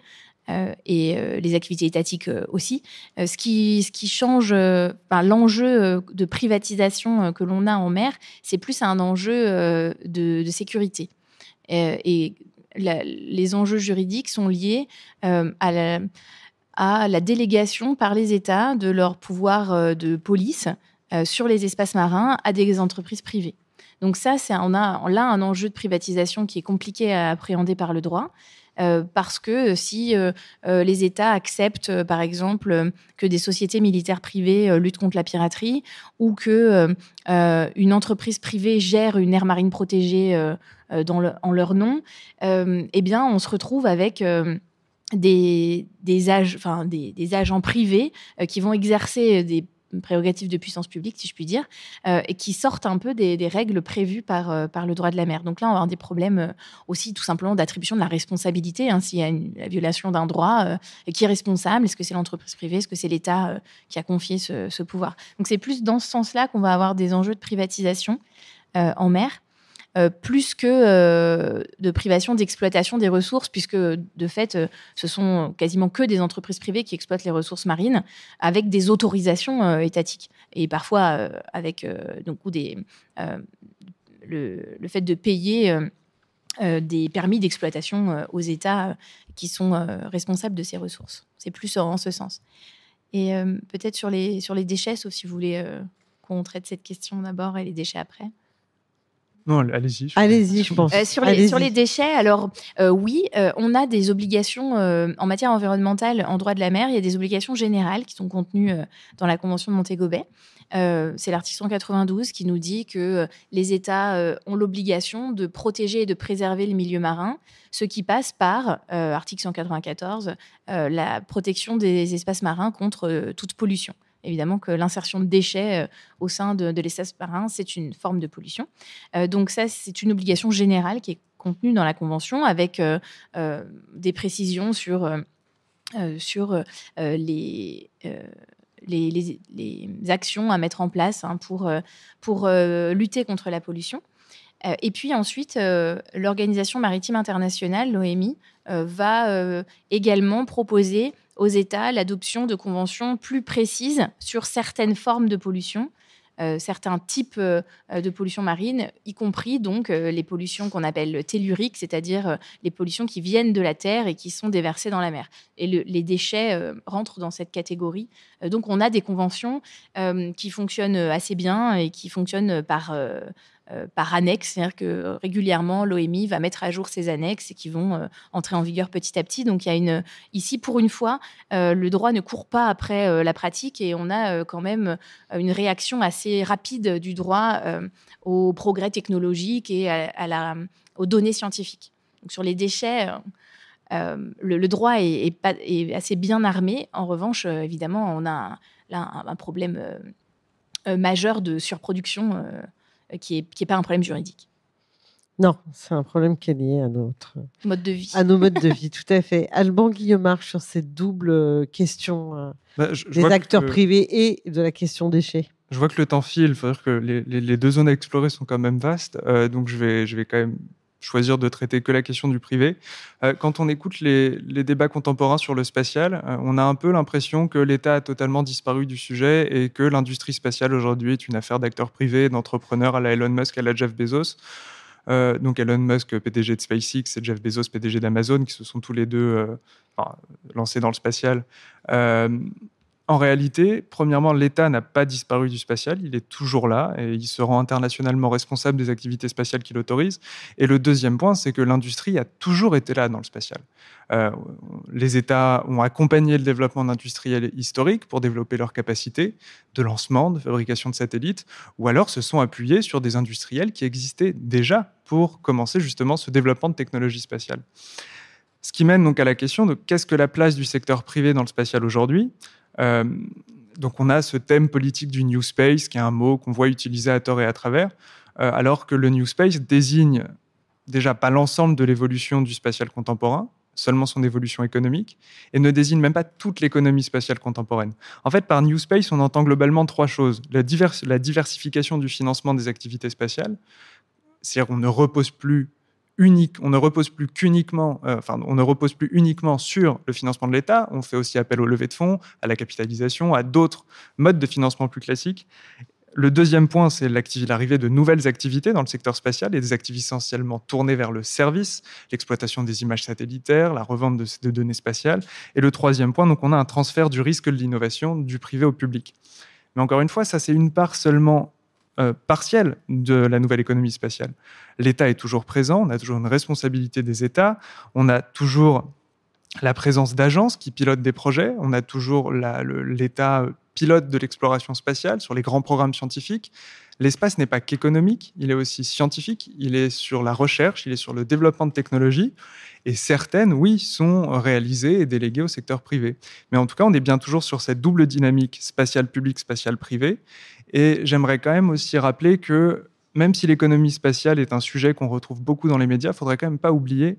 et les activités étatiques aussi. Ce qui change, l'enjeu de privatisation que l'on a en mer, c'est plus un enjeu de sécurité. Et les enjeux juridiques sont liés à la délégation par les États de leur pouvoir de police sur les espaces marins à des entreprises privées. Donc ça, on a là un enjeu de privatisation qui est compliqué à appréhender par le droit, parce que si les États acceptent, par exemple, que des sociétés militaires privées luttent contre la piraterie, ou que une entreprise privée gère une aire marine protégée en leur nom, eh bien, on se retrouve avec des agents privés qui vont exercer des prérogatives de puissance publique, si je puis dire, et qui sortent un peu des règles prévues par le droit de la mer. Donc là, on va avoir des problèmes aussi tout simplement d'attribution de la responsabilité. S'il y a la violation d'un droit, qui est responsable? Est-ce que c'est l'entreprise privée? Est-ce que c'est l'État qui a confié ce pouvoir? Donc c'est plus dans ce sens-là qu'on va avoir des enjeux de privatisation en mer. Plus que de privation d'exploitation des ressources, puisque de fait, ce sont quasiment que des entreprises privées qui exploitent les ressources marines avec des autorisations étatiques. Et parfois, avec le fait de payer des permis d'exploitation aux États qui sont responsables de ces ressources. C'est plus en ce sens. Et peut-être sur les déchets, sauf si vous voulez qu'on traite cette question d'abord et les déchets après. Non, allez-y. Allez-y, je pense. Sur les déchets, alors oui, on a des obligations en matière environnementale en droit de la mer. Il y a des obligations générales qui sont contenues dans la Convention de Montego Bay. C'est l'article 192 qui nous dit que les États ont l'obligation de protéger et de préserver le milieu marin, ce qui passe par, article 194, la protection des espaces marins contre toute pollution. Évidemment que l'insertion de déchets au sein de l'espace marin, c'est une forme de pollution. Donc ça, c'est une obligation générale qui est contenue dans la Convention, avec des précisions sur les actions à mettre en place pour lutter contre la pollution. Et puis ensuite, l'Organisation maritime internationale, l'OMI, va également proposer aux États l'adoption de conventions plus précises sur certaines formes de pollution, certains types de pollution marine, y compris donc les pollutions qu'on appelle telluriques, c'est-à-dire les pollutions qui viennent de la terre et qui sont déversées dans la mer. Et les déchets rentrent dans cette catégorie. Donc on a des conventions qui fonctionnent assez bien et qui fonctionnent par par annexe, c'est-à-dire que régulièrement, l'OMI va mettre à jour ses annexes et qui vont entrer en vigueur petit à petit. Donc, il y a ici, pour une fois, le droit ne court pas après la pratique et on a quand même une réaction assez rapide du droit aux progrès technologiques et aux données scientifiques. Donc, sur les déchets, le droit est assez bien armé. En revanche, évidemment, on a là un problème majeur de surproduction qui est pas un problème juridique. Non, c'est un problème qui est lié à notre mode de vie. À nos modes de vie, tout à fait. Alban Guillemard, sur cette double question des acteurs privés et de la question déchets. Je vois que le temps file, il faut dire que les deux zones à explorer sont quand même vastes, donc je vais quand même choisir de traiter que la question du privé. Quand on écoute les débats contemporains sur le spatial, on a un peu l'impression que l'État a totalement disparu du sujet et que l'industrie spatiale aujourd'hui est une affaire d'acteurs privés, d'entrepreneurs à la Elon Musk, à la Jeff Bezos. Donc Elon Musk, PDG de SpaceX, et Jeff Bezos, PDG d'Amazon, qui se sont tous les deux lancés dans le spatial. En réalité, premièrement, l'État n'a pas disparu du spatial, il est toujours là et il se rend internationalement responsable des activités spatiales qu'il autorise. Et le deuxième point, c'est que l'industrie a toujours été là dans le spatial. Les États ont accompagné le développement d'industriels historiques pour développer leurs capacités de lancement, de fabrication de satellites, ou alors se sont appuyés sur des industriels qui existaient déjà pour commencer justement ce développement de technologies spatiales. Ce qui mène donc à la question de qu'est-ce que la place du secteur privé dans le spatial aujourd'hui ? Donc on a ce thème politique du New Space, qui est un mot qu'on voit utilisé à tort et à travers, alors que le New Space désigne déjà pas l'ensemble de l'évolution du spatial contemporain, seulement son évolution économique, et ne désigne même pas toute l'économie spatiale contemporaine. En fait, par New Space, on entend globalement trois choses. La diversification du financement des activités spatiales, c'est-à-dire qu'on ne repose plus uniquement sur le financement de l'État, on fait aussi appel aux levées de fonds, à la capitalisation, à d'autres modes de financement plus classiques. Le deuxième point, c'est l'arrivée de nouvelles activités dans le secteur spatial et des activités essentiellement tournées vers le service, l'exploitation des images satellitaires, la revente de données spatiales. Et le troisième point, donc on a un transfert du risque de l'innovation du privé au public. Mais encore une fois, ça c'est une part seulement partielle de la nouvelle économie spatiale. L'État est toujours présent, on a toujours une responsabilité des États, on a toujours la présence d'agences qui pilotent des projets, on a toujours l'État pilote de l'exploration spatiale sur les grands programmes scientifiques. L'espace n'est pas qu'économique, il est aussi scientifique, il est sur la recherche, il est sur le développement de technologies, et certaines, oui, sont réalisées et déléguées au secteur privé. Mais en tout cas, on est bien toujours sur cette double dynamique spatiale publique, spatiale privée. Et j'aimerais quand même aussi rappeler que même si l'économie spatiale est un sujet qu'on retrouve beaucoup dans les médias, il ne faudrait quand même pas oublier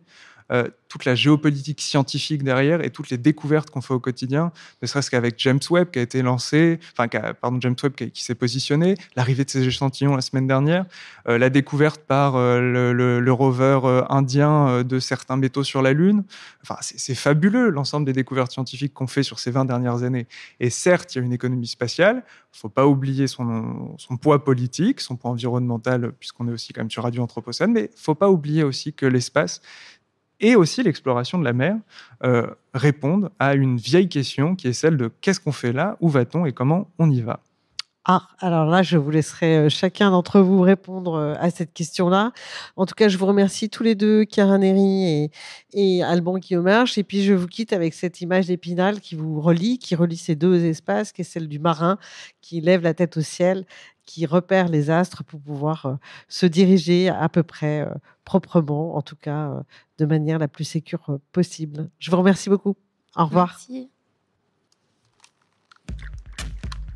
toute la géopolitique scientifique derrière et toutes les découvertes qu'on fait au quotidien, ne serait-ce qu'avec James Webb qui a été lancé, James Webb qui s'est positionné, l'arrivée de ces échantillons la semaine dernière, la découverte par le rover indien de certains métaux sur la Lune. Enfin, c'est fabuleux l'ensemble des découvertes scientifiques qu'on fait sur ces 20 dernières années. Et certes, il y a une économie spatiale, il ne faut pas oublier son poids politique, son poids environnemental, puisqu'on est aussi quand même sur Radio Anthropocène, mais il ne faut pas oublier aussi que l'espace et aussi l'exploration de la mer répondent à une vieille question qui est celle de qu'est-ce qu'on fait là, où va-t-on et comment on y va. Ah, alors là, je vous laisserai chacun d'entre vous répondre à cette question-là. En tout cas, je vous remercie tous les deux, Chiara Neri et Alban Guillemard. Et puis, je vous quitte avec cette image d'Épinal qui relie ces deux espaces, qui est celle du marin qui lève la tête au ciel, qui repère les astres pour pouvoir se diriger à peu près proprement, en tout cas de manière la plus sécure possible. Je vous remercie beaucoup. Au revoir. Merci.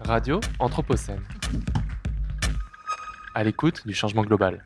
Radio Anthropocène. À l'écoute du changement global.